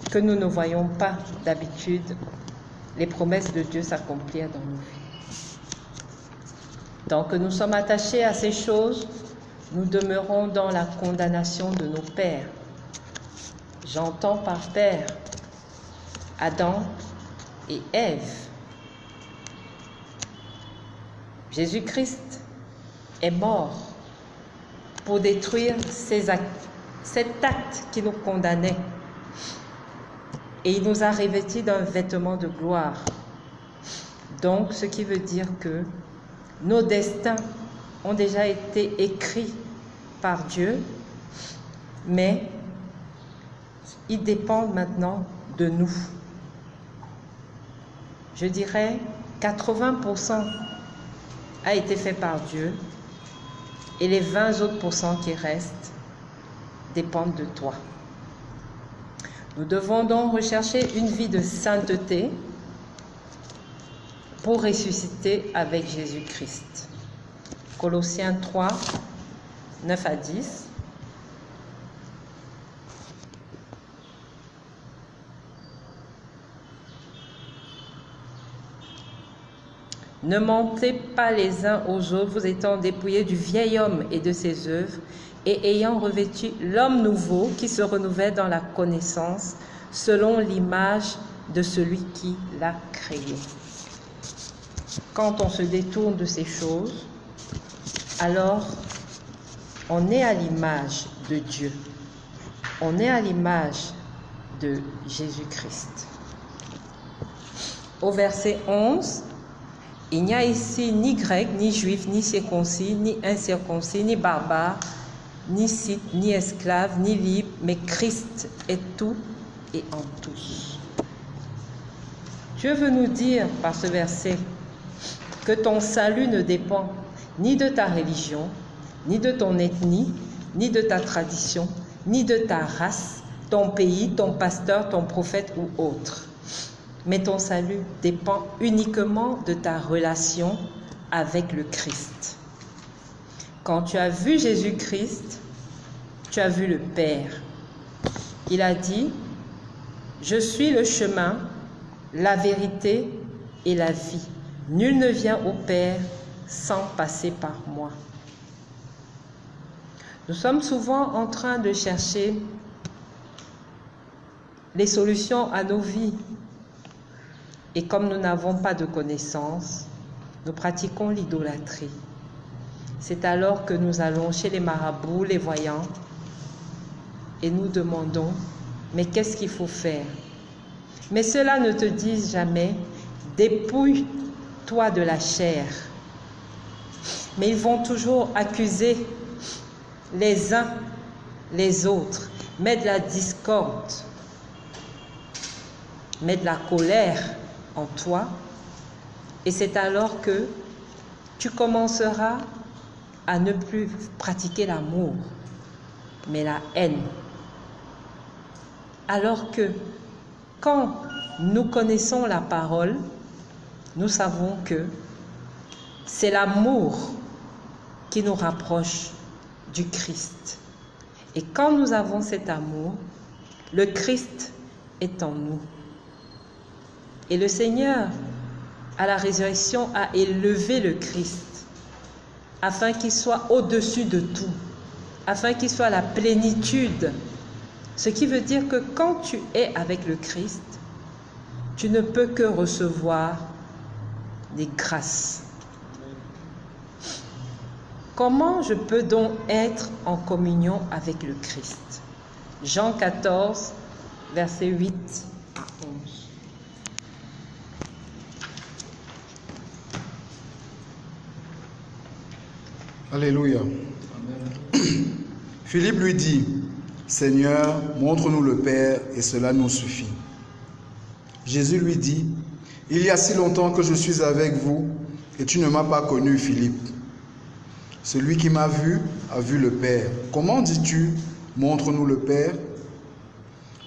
que nous ne voyons pas d'habitude les promesses de Dieu s'accomplir dans nos vies. Tant que nous sommes attachés à ces choses, nous demeurons dans la condamnation de nos pères. J'entends par père Adam et Ève. Jésus-Christ est mort pour détruire cet acte qui nous condamnait. Et il nous a revêtis d'un vêtement de gloire. Donc, ce qui veut dire que nos destins ont déjà été écrits par Dieu, mais ils dépendent maintenant de nous. Je dirais 80% a été fait par Dieu et les 20 autres pourcents qui restent dépendent de toi. Nous devons donc rechercher une vie de sainteté pour ressusciter avec Jésus-Christ. Colossiens 3, 9 à 10. Ne mentez pas les uns aux autres, vous étant dépouillés du vieil homme et de ses œuvres, et ayant revêtu l'homme nouveau qui se renouvelle dans la connaissance selon l'image de celui qui l'a créé. Quand on se détourne de ces choses, alors on est à l'image de Dieu. On est à l'image de Jésus-Christ. Au verset 11, il n'y a ici ni grec, ni juif, ni circoncis, ni incirconcis, ni barbare, ni scythe, ni esclave, ni libre, mais Christ est tout et en tous. Dieu veut nous dire par ce verset que ton salut ne dépend ni de ta religion, ni de ton ethnie, ni de ta tradition, ni de ta race, ton pays, ton pasteur, ton prophète ou autre. Mais ton salut dépend uniquement de ta relation avec le Christ. Quand tu as vu Jésus-Christ, tu as vu le Père. Il a dit, « Je suis le chemin, la vérité et la vie. Nul ne vient au Père sans passer par moi. » Nous sommes souvent en train de chercher les solutions à nos vies. Et comme nous n'avons pas de connaissances, nous pratiquons l'idolâtrie. C'est alors que nous allons chez les marabouts, les voyants, et nous demandons, mais qu'est-ce qu'il faut faire? Mais ceux-là ne te disent jamais, dépouille-toi de la chair. Mais ils vont toujours accuser les uns les autres, mettre de la discorde, mettre de la colère en toi. Et c'est alors que tu commenceras à ne plus pratiquer l'amour, mais la haine. Alors que quand nous connaissons la parole, nous savons que c'est l'amour qui nous rapproche du Christ. Et quand nous avons cet amour, le Christ est en nous. Et le Seigneur, à la résurrection, a élevé le Christ afin qu'il soit au-dessus de tout, afin qu'il soit la plénitude. Ce qui veut dire que quand tu es avec le Christ, tu ne peux que recevoir des grâces. Comment je peux donc être en communion avec le Christ? Jean 14, versets 8 à 11. Alléluia. Philippe lui dit, Seigneur, montre-nous le Père et cela nous suffit. Jésus lui dit, il y a si longtemps que je suis avec vous et tu ne m'as pas connu, Philippe. Celui qui m'a vu a vu le Père. Comment dis-tu, montre-nous le Père?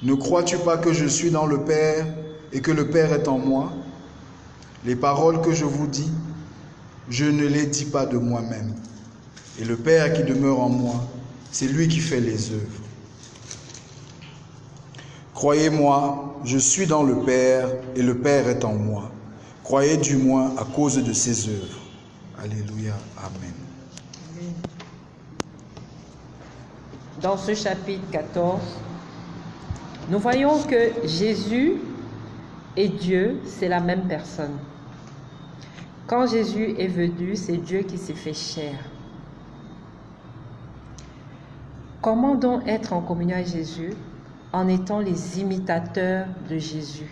Ne crois-tu pas que je suis dans le Père et que le Père est en moi? Les paroles que je vous dis, je ne les dis pas de moi-même. Et le Père qui demeure en moi, c'est lui qui fait les œuvres. Croyez-moi, je suis dans le Père et le Père est en moi. Croyez du moins à cause de ses œuvres. Alléluia. Amen. Dans ce chapitre 14, nous voyons que Jésus et Dieu, c'est la même personne. Quand Jésus est venu, c'est Dieu qui s'est fait chair. Comment donc être en communion avec Jésus? En étant les imitateurs de Jésus,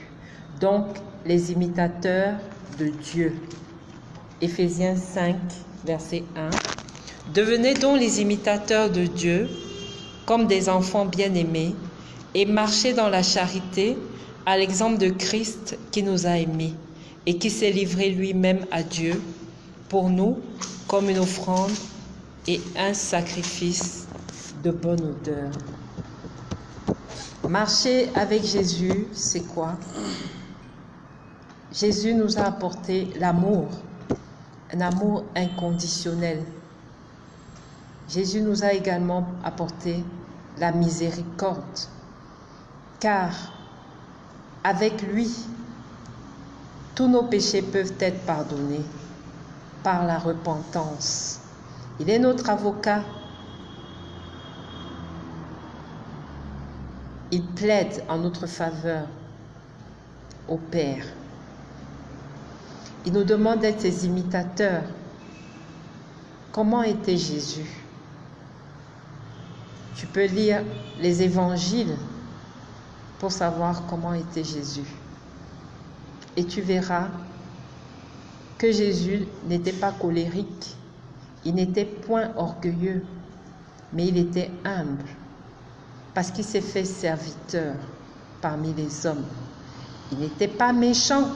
donc les imitateurs de Dieu. Éphésiens 5, verset 1. Devenez donc les imitateurs de Dieu, comme des enfants bien-aimés, et marchez dans la charité, à l'exemple de Christ qui nous a aimés et qui s'est livré lui-même à Dieu pour nous comme une offrande et un sacrifice de bonne odeur. Marcher avec Jésus, c'est quoi? Jésus nous a apporté l'amour, un amour inconditionnel. Jésus nous a également apporté la miséricorde, car avec lui, tous nos péchés peuvent être pardonnés par la repentance. Il est notre avocat. Il plaide en notre faveur au Père. Il nous demande d'être ses imitateurs. Comment était Jésus? Tu peux lire les évangiles pour savoir comment était Jésus. Et tu verras que Jésus n'était pas colérique, il n'était point orgueilleux, mais il était humble. Parce qu'il s'est fait serviteur parmi les hommes. Il n'était pas méchant.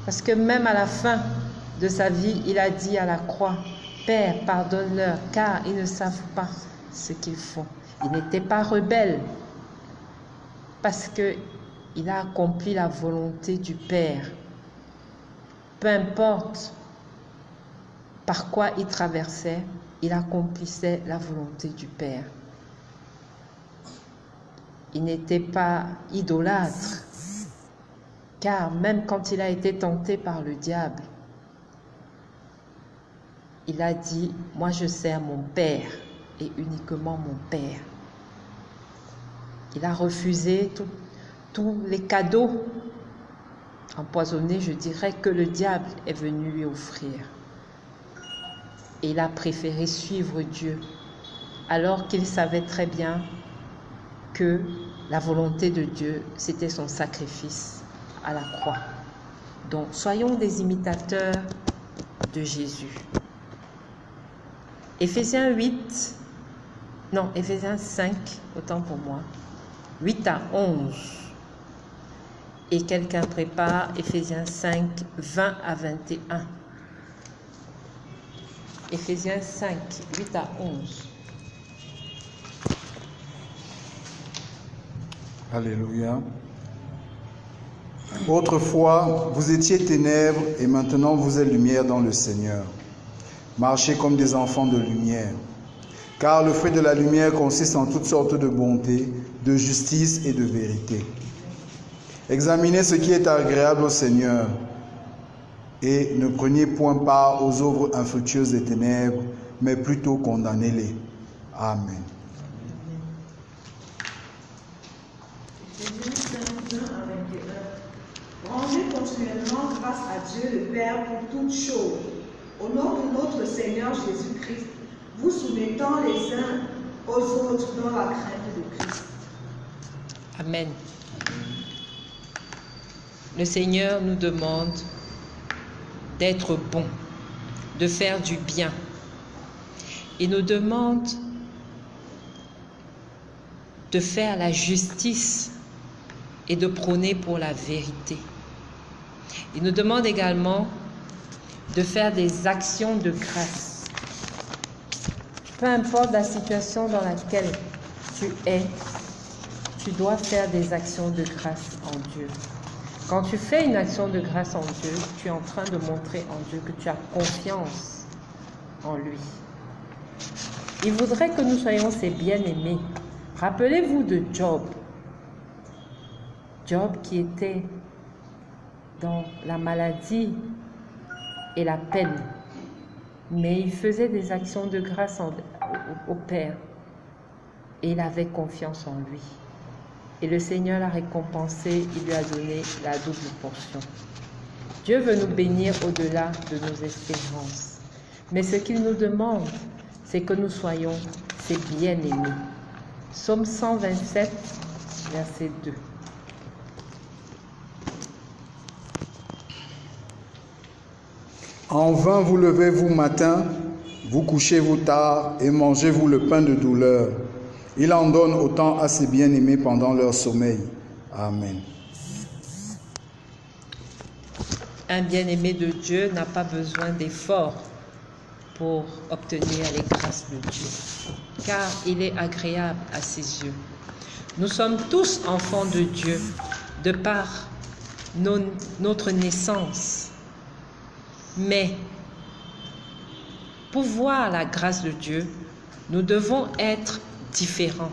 Parce que même à la fin de sa vie, il a dit à la croix, Père, pardonne-leur, car ils ne savent pas ce qu'ils font. Il n'était pas rebelle. Parce qu'il a accompli la volonté du Père. Peu importe par quoi il traversait, il accomplissait la volonté du Père. Il n'était pas idolâtre, car même quand il a été tenté par le diable, il a dit, moi je sers mon Père et uniquement mon Père. Il a refusé tous les cadeaux empoisonné, je dirais, que le diable est venu lui offrir. Et il a préféré suivre Dieu, alors qu'il savait très bien que la volonté de Dieu, c'était son sacrifice à la croix. Donc, soyons des imitateurs de Jésus. Éphésiens 5, autant pour moi, 8 à 11. Et quelqu'un prépare Éphésiens 5, 20 à 21. Éphésiens 5, 8 à 11. Alléluia. Autrefois, vous étiez ténèbres et maintenant vous êtes lumière dans le Seigneur. Marchez comme des enfants de lumière. Car le fruit de la lumière consiste en toutes sortes de bonté, de justice et de vérité. Examinez ce qui est agréable au Seigneur et ne prenez point part aux œuvres infructueuses des ténèbres, mais plutôt condamnez-les. Amen. Rendez continuellement grâce à Dieu le Père pour toutes choses, au nom de notre Seigneur Jésus-Christ, vous soumettant les uns aux autres dans la crainte de Christ. Amen. Le Seigneur nous demande d'être bons, de faire du bien. Il nous demande de faire la justice et de prôner pour la vérité. Il nous demande également de faire des actions de grâce. Peu importe la situation dans laquelle tu es, tu dois faire des actions de grâce en Dieu. Quand tu fais une action de grâce en Dieu, tu es en train de montrer en Dieu que tu as confiance en lui. Il voudrait que nous soyons ses bien-aimés. Rappelez-vous de Job. Job qui était dans la maladie et la peine, mais il faisait des actions de grâce au Père et il avait confiance en lui. Et le Seigneur l'a récompensé, il lui a donné la double portion. Dieu veut nous bénir au-delà de nos espérances. Mais ce qu'il nous demande, c'est que nous soyons ses bien-aimés. Psaume 127, verset 2. En vain vous levez-vous matin, vous couchez-vous tard et mangez-vous le pain de douleur. Il en donne autant à ses bien-aimés pendant leur sommeil. Amen. Un bien-aimé de Dieu n'a pas besoin d'efforts pour obtenir les grâces de Dieu, car il est agréable à ses yeux. Nous sommes tous enfants de Dieu, de par notre naissance. Mais pour voir la grâce de Dieu, nous devons être différents.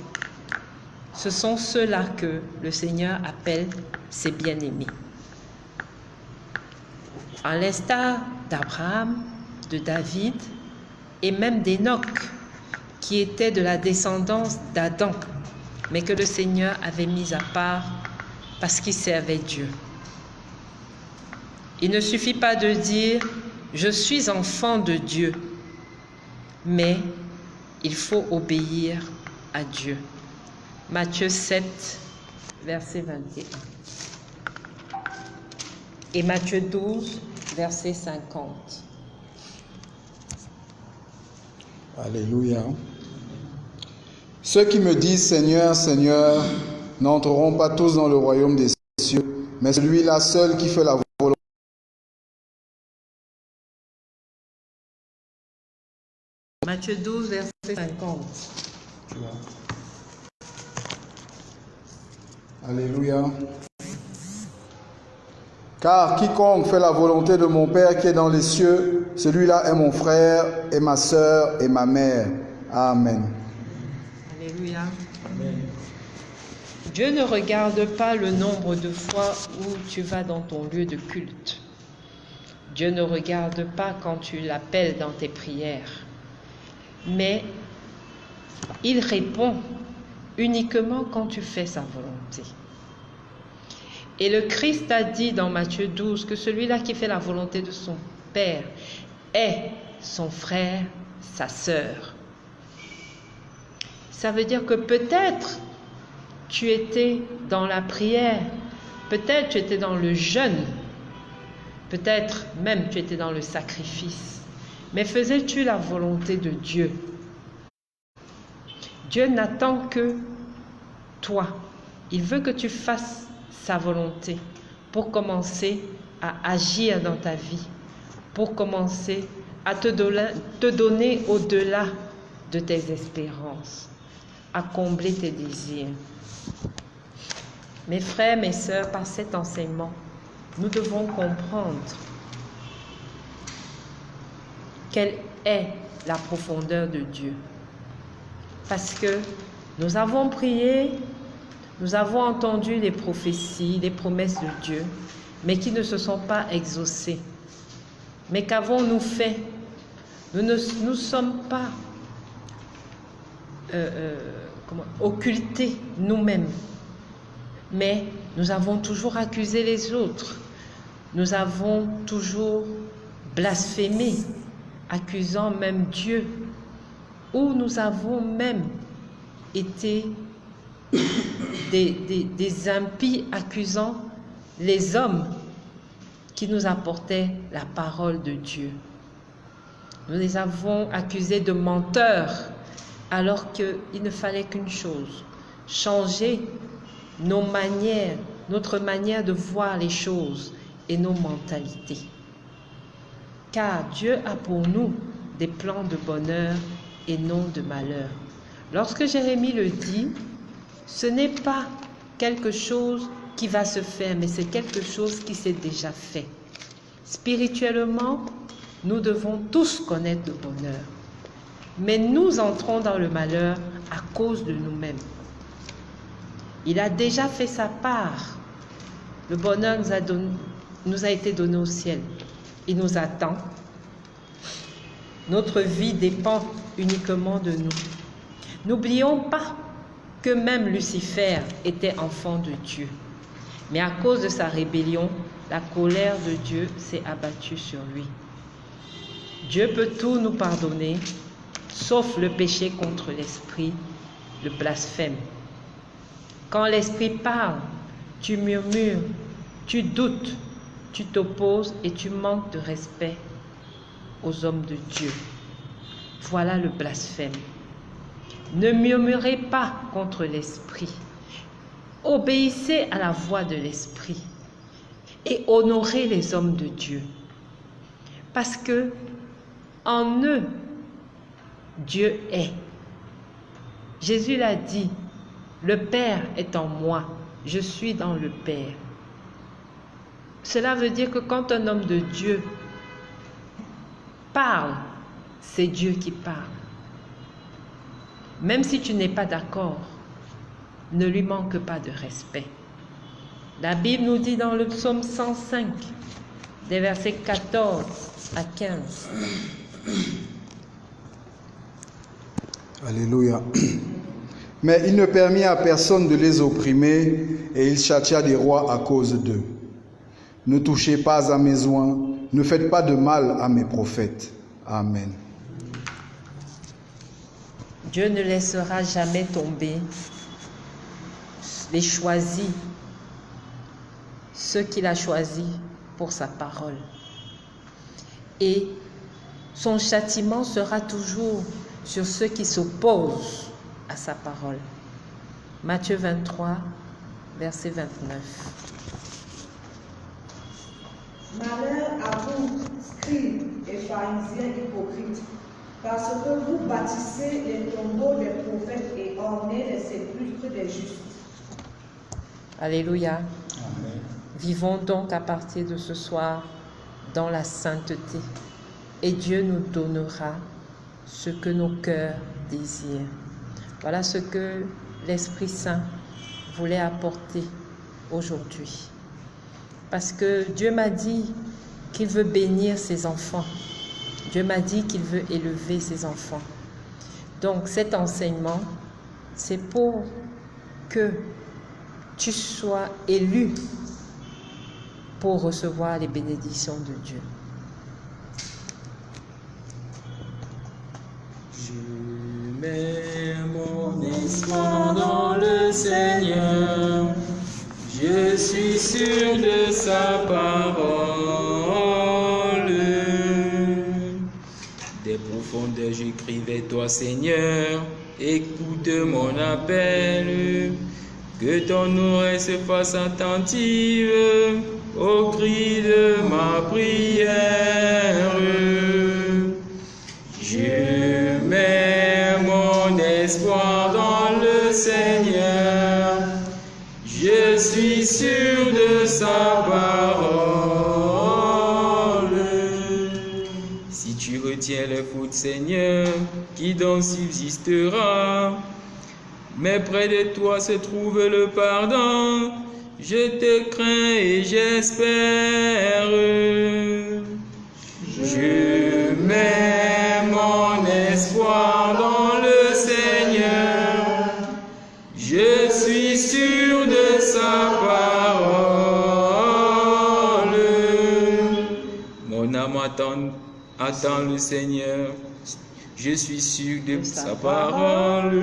Ce sont ceux-là que le Seigneur appelle ses bien-aimés. À l'instar d'Abraham, de David et même d'Enoch, qui étaient de la descendance d'Adam, mais que le Seigneur avait mis à part parce qu'il servait Dieu. Il ne suffit pas de dire « je suis enfant de Dieu », mais il faut obéir à Dieu. Matthieu 7, verset 21. Et Matthieu 12, verset 50. Alléluia. Ceux qui me disent « Seigneur, Seigneur » n'entreront pas tous dans le royaume des cieux, mais celui-là seul qui fait la volonté. Matthieu 12, verset 50. Alléluia. Car quiconque fait la volonté de mon Père qui est dans les cieux, celui-là est mon frère et ma sœur et ma mère. Amen. Alléluia. Dieu ne regarde pas le nombre de fois où tu vas dans ton lieu de culte. Dieu ne regarde pas quand tu l'appelles dans tes prières. Mais il répond uniquement quand tu fais sa volonté. Et le Christ a dit dans Matthieu 12 que celui-là qui fait la volonté de son Père est son frère, sa sœur. Ça veut dire que peut-être tu étais dans la prière, peut-être tu étais dans le jeûne, peut-être même tu étais dans le sacrifice. Mais faisais-tu la volonté de Dieu? Dieu n'attend que toi. Il veut que tu fasses sa volonté pour commencer à agir dans ta vie, pour commencer à te donner au-delà de tes espérances, à combler tes désirs. Mes frères, mes sœurs, par cet enseignement, nous devons comprendre quelle est la profondeur de Dieu. Parce que nous avons prié, nous avons entendu les prophéties, les promesses de Dieu, mais qui ne se sont pas exaucées. Mais qu'avons-nous fait? Nous ne nous sommes pas occultés nous-mêmes, mais nous avons toujours accusé les autres. Nous avons toujours blasphémé, accusant même Dieu, ou nous avons même été des impies accusant les hommes qui nous apportaient la parole de Dieu. Nous les avons accusés de menteurs, alors qu'il ne fallait qu'une chose, changer notre manière de voir les choses et nos mentalités. Car Dieu a pour nous des plans de bonheur et non de malheur. Lorsque Jérémie le dit, ce n'est pas quelque chose qui va se faire, mais c'est quelque chose qui s'est déjà fait. Spirituellement, nous devons tous connaître le bonheur. Mais nous entrons dans le malheur à cause de nous-mêmes. Il a déjà fait sa part. Le bonheur nous a été donné au ciel. Il nous attend. Notre vie dépend uniquement de nous. N'oublions pas que même Lucifer était enfant de Dieu. Mais à cause de sa rébellion, la colère de Dieu s'est abattue sur lui. Dieu peut tout nous pardonner, sauf le péché contre l'esprit, le blasphème. Quand l'esprit parle, tu murmures, tu doutes, tu t'opposes et tu manques de respect aux hommes de Dieu. Voilà le blasphème. Ne murmurez pas contre l'esprit. Obéissez à la voix de l'esprit et honorez les hommes de Dieu. Parce que en eux, Dieu est. Jésus l'a dit, le Père est en moi, je suis dans le Père. Cela veut dire que quand un homme de Dieu parle, c'est Dieu qui parle. Même si tu n'es pas d'accord, ne lui manque pas de respect. La Bible nous dit dans le psaume 105, des versets 14 à 15. Alléluia. Mais il ne permit à personne de les opprimer et il châtia des rois à cause d'eux. Ne touchez pas à mes oints, ne faites pas de mal à mes prophètes. Amen. Dieu ne laissera jamais tomber les choisis, ceux qu'il a choisis pour sa parole. Et son châtiment sera toujours sur ceux qui s'opposent à sa parole. Matthieu 23, verset 29. Malheur à vous, scribes et pharisiens hypocrites, parce que vous bâtissez les tombeaux des prophètes et ornez les sépulcres des justes. Alléluia. Amen. Vivons donc à partir de ce soir dans la sainteté et Dieu nous donnera ce que nos cœurs désirent. Voilà ce que l'Esprit Saint voulait apporter aujourd'hui. Parce que Dieu m'a dit qu'il veut bénir ses enfants. Dieu m'a dit qu'il veut élever ses enfants. Donc cet enseignement, c'est pour que tu sois élu pour recevoir les bénédictions de Dieu. Je mets mon espoir dans le Seigneur. Je suis sûr de sa parole. Des profondeurs, je crie vers toi, Seigneur. Écoute mon appel. Que ton oreille se fasse attentive au cri de ma prière. Je mets mon espoir dans le Seigneur. Je suis sûr de sa parole. Si tu retiens les fautes, Seigneur, qui donc subsistera? Mais près de toi se trouve le pardon. Je te crains et j'espère. Je mets mon espoir dans le Seigneur. Je suis sûr de sa parole. Mon âme attend le Seigneur. Je suis sûr de sa parole.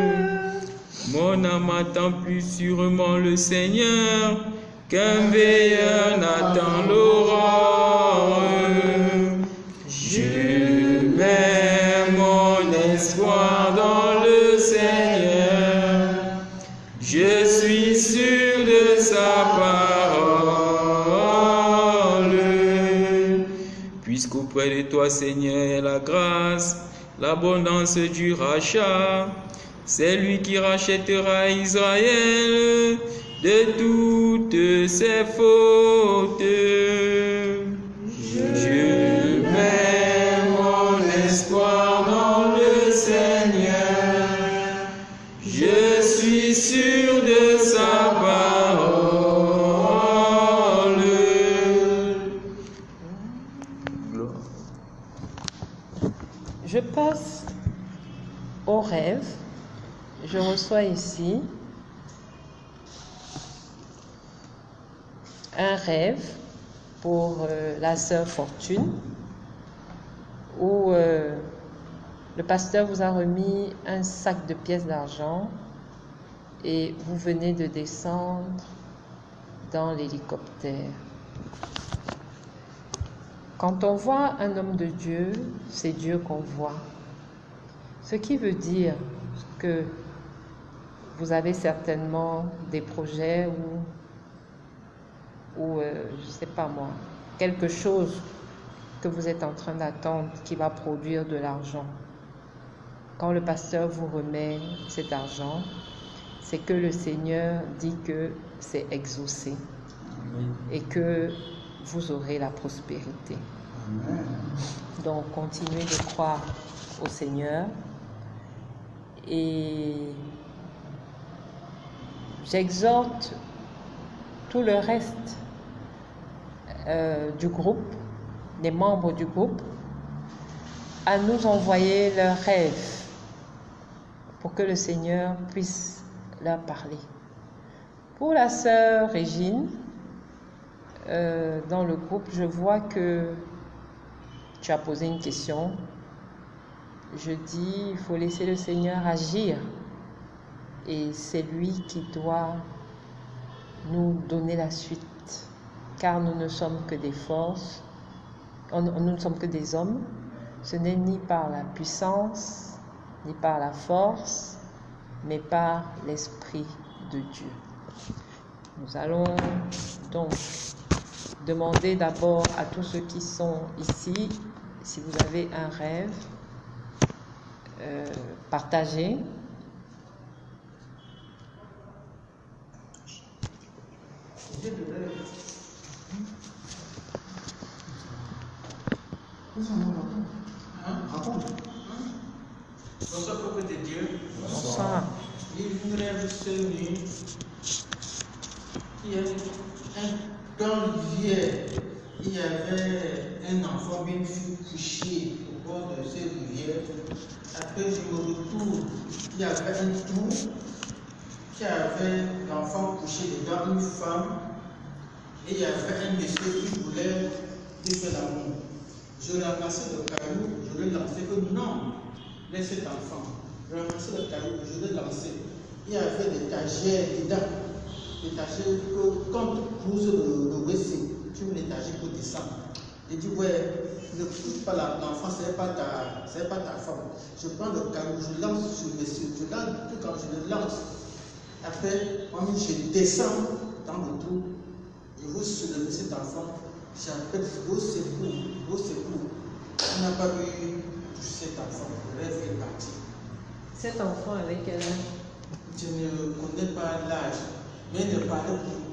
Mon âme attend plus sûrement le Seigneur qu'un veilleur n'attend l'aurore. Je mets mon espoir dans le Seigneur. Je suis sûr de sa parole. Puisqu'auprès de toi, Seigneur, est la grâce, l'abondance du rachat. C'est lui qui rachètera Israël de toutes ses fautes. Je mets mon espoir dans le Seigneur. Je suis sûr de sa parole. Je passe au rêve. Je reçois ici un rêve pour la sœur Fortune où le pasteur vous a remis un sac de pièces d'argent et vous venez de descendre dans l'hélicoptère. Quand on voit un homme de Dieu, c'est Dieu qu'on voit. Ce qui veut dire que vous avez certainement des projets ou je ne sais pas moi, quelque chose que vous êtes en train d'attendre qui va produire de l'argent. Quand le pasteur vous remet cet argent, c'est que le Seigneur dit que c'est exaucé. Amen. Et que vous aurez la prospérité. Amen. Donc, continuez de croire au Seigneur. Et j'exhorte tout le reste du groupe, des membres du groupe, à nous envoyer leurs rêves pour que le Seigneur puisse leur parler. Pour la sœur Régine, dans le groupe, je vois que tu as posé une question. Je dis, il faut laisser le Seigneur agir. Et c'est lui qui doit nous donner la suite. Car nous ne sommes que des forces, nous ne sommes que des hommes. Ce n'est ni par la puissance, ni par la force, mais par l'Esprit de Dieu. Nous allons donc demander d'abord à tous ceux qui sont ici, si vous avez un rêve, partagez. Bonsoir, prophète de Dieu. Bonsoir. J'ai vu une rêve cette nuit. Dans l'hiver, il y avait un enfant, une fille couchée au bord de cette rivière. Après, je me retourne. Il y avait un trou qui avait l'enfant couché dedans, une femme Et il y avait un monsieur qui voulait lui faire l'amour. Je ramassais le caillou, je lui lançais que non, laisse cet enfant. Je ramassais le caillou, je l'ai lancé. Il y avait des tagères dedans. Des tagères que quand tu pousses le WC, tu mets les tagères pour descendre. Il dit ouais, ne pousse pas l'enfant, ce n'est pas ta femme. Je prends le caillou, je lance sur le monsieur. Je lance, tout quand je le lance. Après, moi-même, je descends dans le trou. Je veux soulever cet enfant. J'appelle au secours, au secours. On n'a pas pu toucher cet enfant. Le rêve est parti. Cet enfant avec quel âge? Je ne connais pas l'âge, mais il ne parlait plus.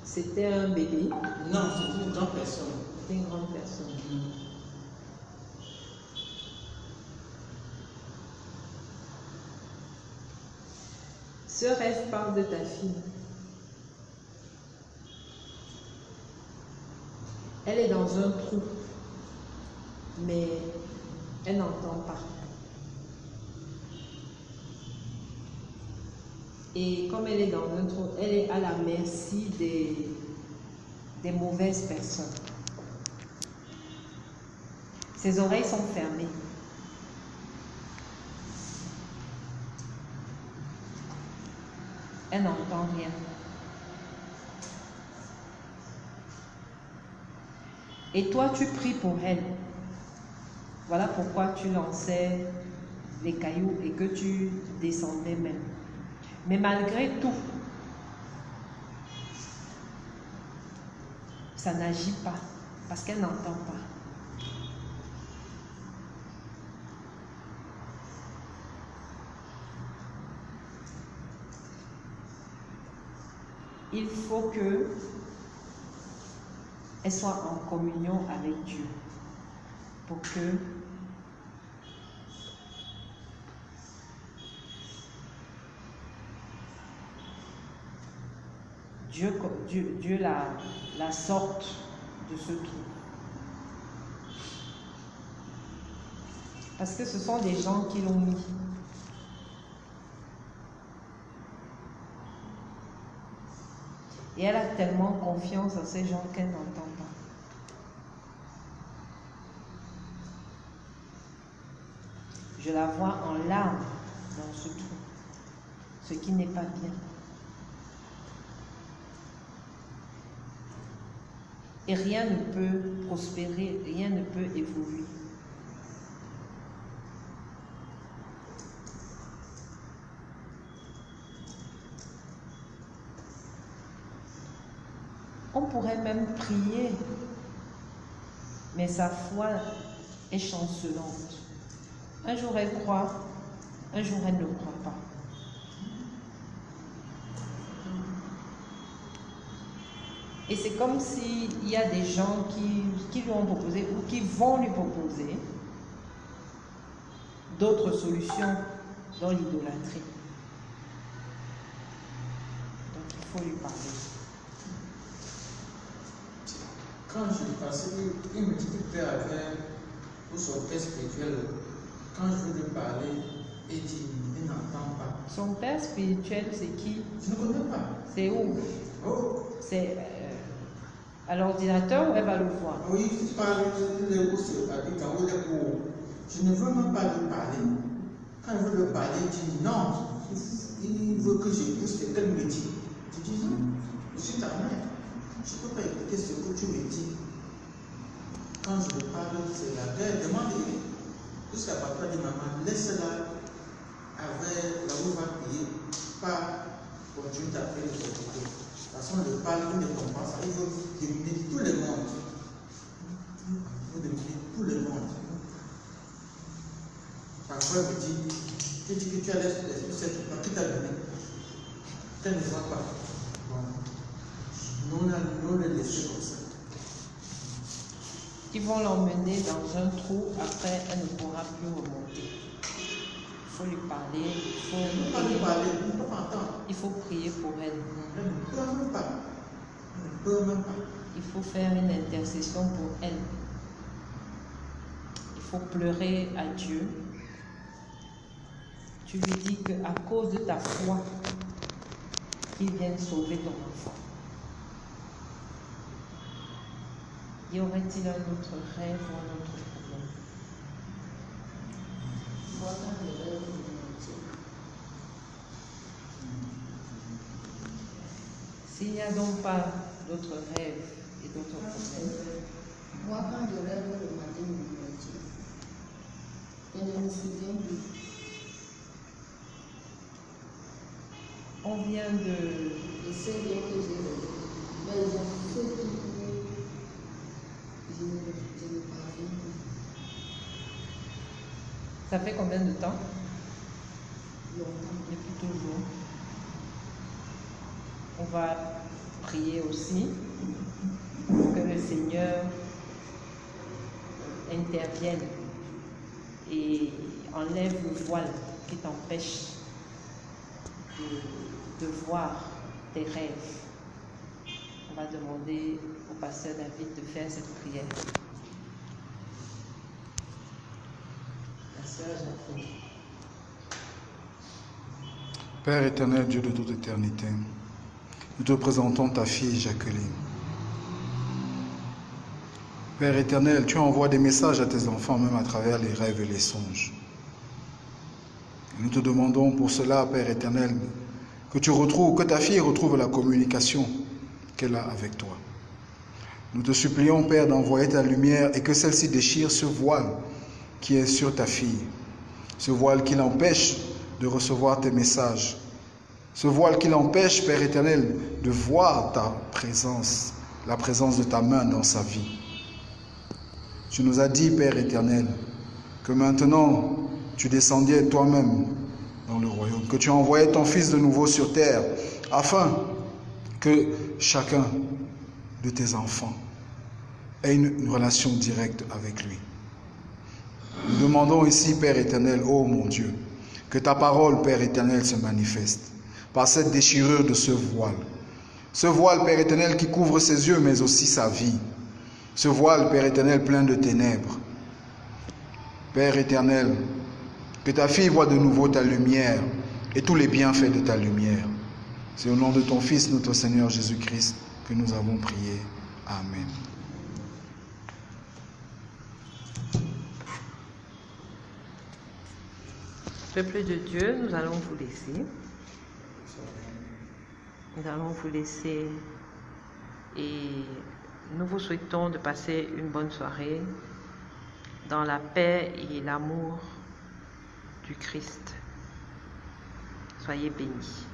C'était un bébé? Non, c'est une grande personne. C'était une grande personne. Ce rêve parle de ta fille. Elle est dans un trou, mais elle n'entend pas. Et comme elle est dans un trou, elle est à la merci des mauvaises personnes. Ses oreilles sont fermées. Elle n'entend rien. Et toi, tu pries pour elle. Voilà pourquoi tu lançais les cailloux et que tu descendais même. Mais malgré tout, ça n'agit pas parce qu'elle n'entend pas. Il faut que elle soit en communion avec Dieu pour que Dieu la sorte de ce trou. Parce que ce sont des gens qui l'ont mis. Et elle a tellement confiance en ces gens qu'elle n'entend pas. Je la vois en larmes dans ce trou, ce qui n'est pas bien. Et rien ne peut prospérer, rien ne peut évoluer. On pourrait même prier, mais sa foi est chancelante. Un jour elle croit, un jour elle ne croit pas. Et c'est comme s'il y a des gens qui lui ont proposé ou qui vont lui proposer d'autres solutions dans l'idolâtrie. Donc il faut lui parler. Quand je passais, il me dit que Père avait pour son père spirituel. Quand je veux lui parler, il dit, il n'entend pas. Son père spirituel, c'est qui? Je ne connais pas. C'est où? Oh. C'est à l'ordinateur ou elle va le voir? Oui, il parle de l'écho sur le papier, quand il est pour. Je ne veux même pas lui parler. Quand je veux lui parler, il dit non. Il veut que je pousse ce qu'elle me dit. Je dis non, je suis ta mère. Je ne peux pas écouter ce que tu me dis. Quand je lui parle, c'est la guerre. Demande-lui. Jusqu'à papa dit maman, laisse-la avec là où il va payer, pas continuer d'appeler de son côté. De toute façon, le parle, il ne comprend pas. Il veut dominer tout le monde. Il veut dominer tout le monde. Parfois, il me dit, tu dis que tu as l'esprit de cette qui t'a donné. Tu ne vois pas. Bon. Nous le laisser comme ça. Ils vont l'emmener dans un trou, après elle ne pourra plus remonter. Il faut lui parler, il faut prier pour elle. Elle ne peut même pas. Elle ne peut même pas. Il faut faire une intercession pour elle. Il faut pleurer à Dieu. Tu lui dis qu'à cause de ta foi, qu'il vienne sauver ton enfant. Y aurait-il un autre rêve ou un autre problème? S'il n'y a donc pas d'autres rêves et d'autres problèmes, Moi, quand je rêve le matin, je ne me souviens plus. on vient de... Je sais bien que j'ai rêvé, mais je sais que je ne parviens plus. Ça fait combien de temps? Longtemps. Depuis toujours. On va prier aussi pour que le Seigneur intervienne et enlève le voile qui t'empêche de voir tes rêves. On va demander au pasteur David de faire cette prière. La sœur Jacqueline. Père éternel, Dieu de toute éternité, nous te présentons ta fille Jacqueline. Père éternel, tu envoies des messages à tes enfants, même à travers les rêves et les songes. Nous te demandons pour cela, Père éternel, que ta fille retrouve la communication qu'elle a avec toi. Nous te supplions, Père, d'envoyer ta lumière et que celle-ci déchire ce voile qui est sur ta fille, ce voile qui l'empêche de recevoir tes messages, ce voile qui l'empêche, Père éternel, de voir ta présence, la présence de ta main dans sa vie. Tu nous as dit, Père éternel, que maintenant tu descendais toi-même dans le royaume, que tu envoyais ton Fils de nouveau sur terre, afin que chacun de tes enfants ait une relation directe avec lui. Nous demandons ici, Père éternel, ô mon Dieu, que ta parole, Père éternel, se manifeste par cette déchirure de ce voile. Ce voile, Père éternel, qui couvre ses yeux, mais aussi sa vie. Ce voile, Père éternel, plein de ténèbres. Père éternel, que ta fille voie de nouveau ta lumière et tous les bienfaits de ta lumière. C'est au nom de ton Fils, notre Seigneur Jésus-Christ, que nous avons prié. Amen. Peuple de Dieu, nous allons vous laisser. Nous allons vous laisser et nous vous souhaitons de passer une bonne soirée dans la paix et l'amour du Christ. Soyez bénis.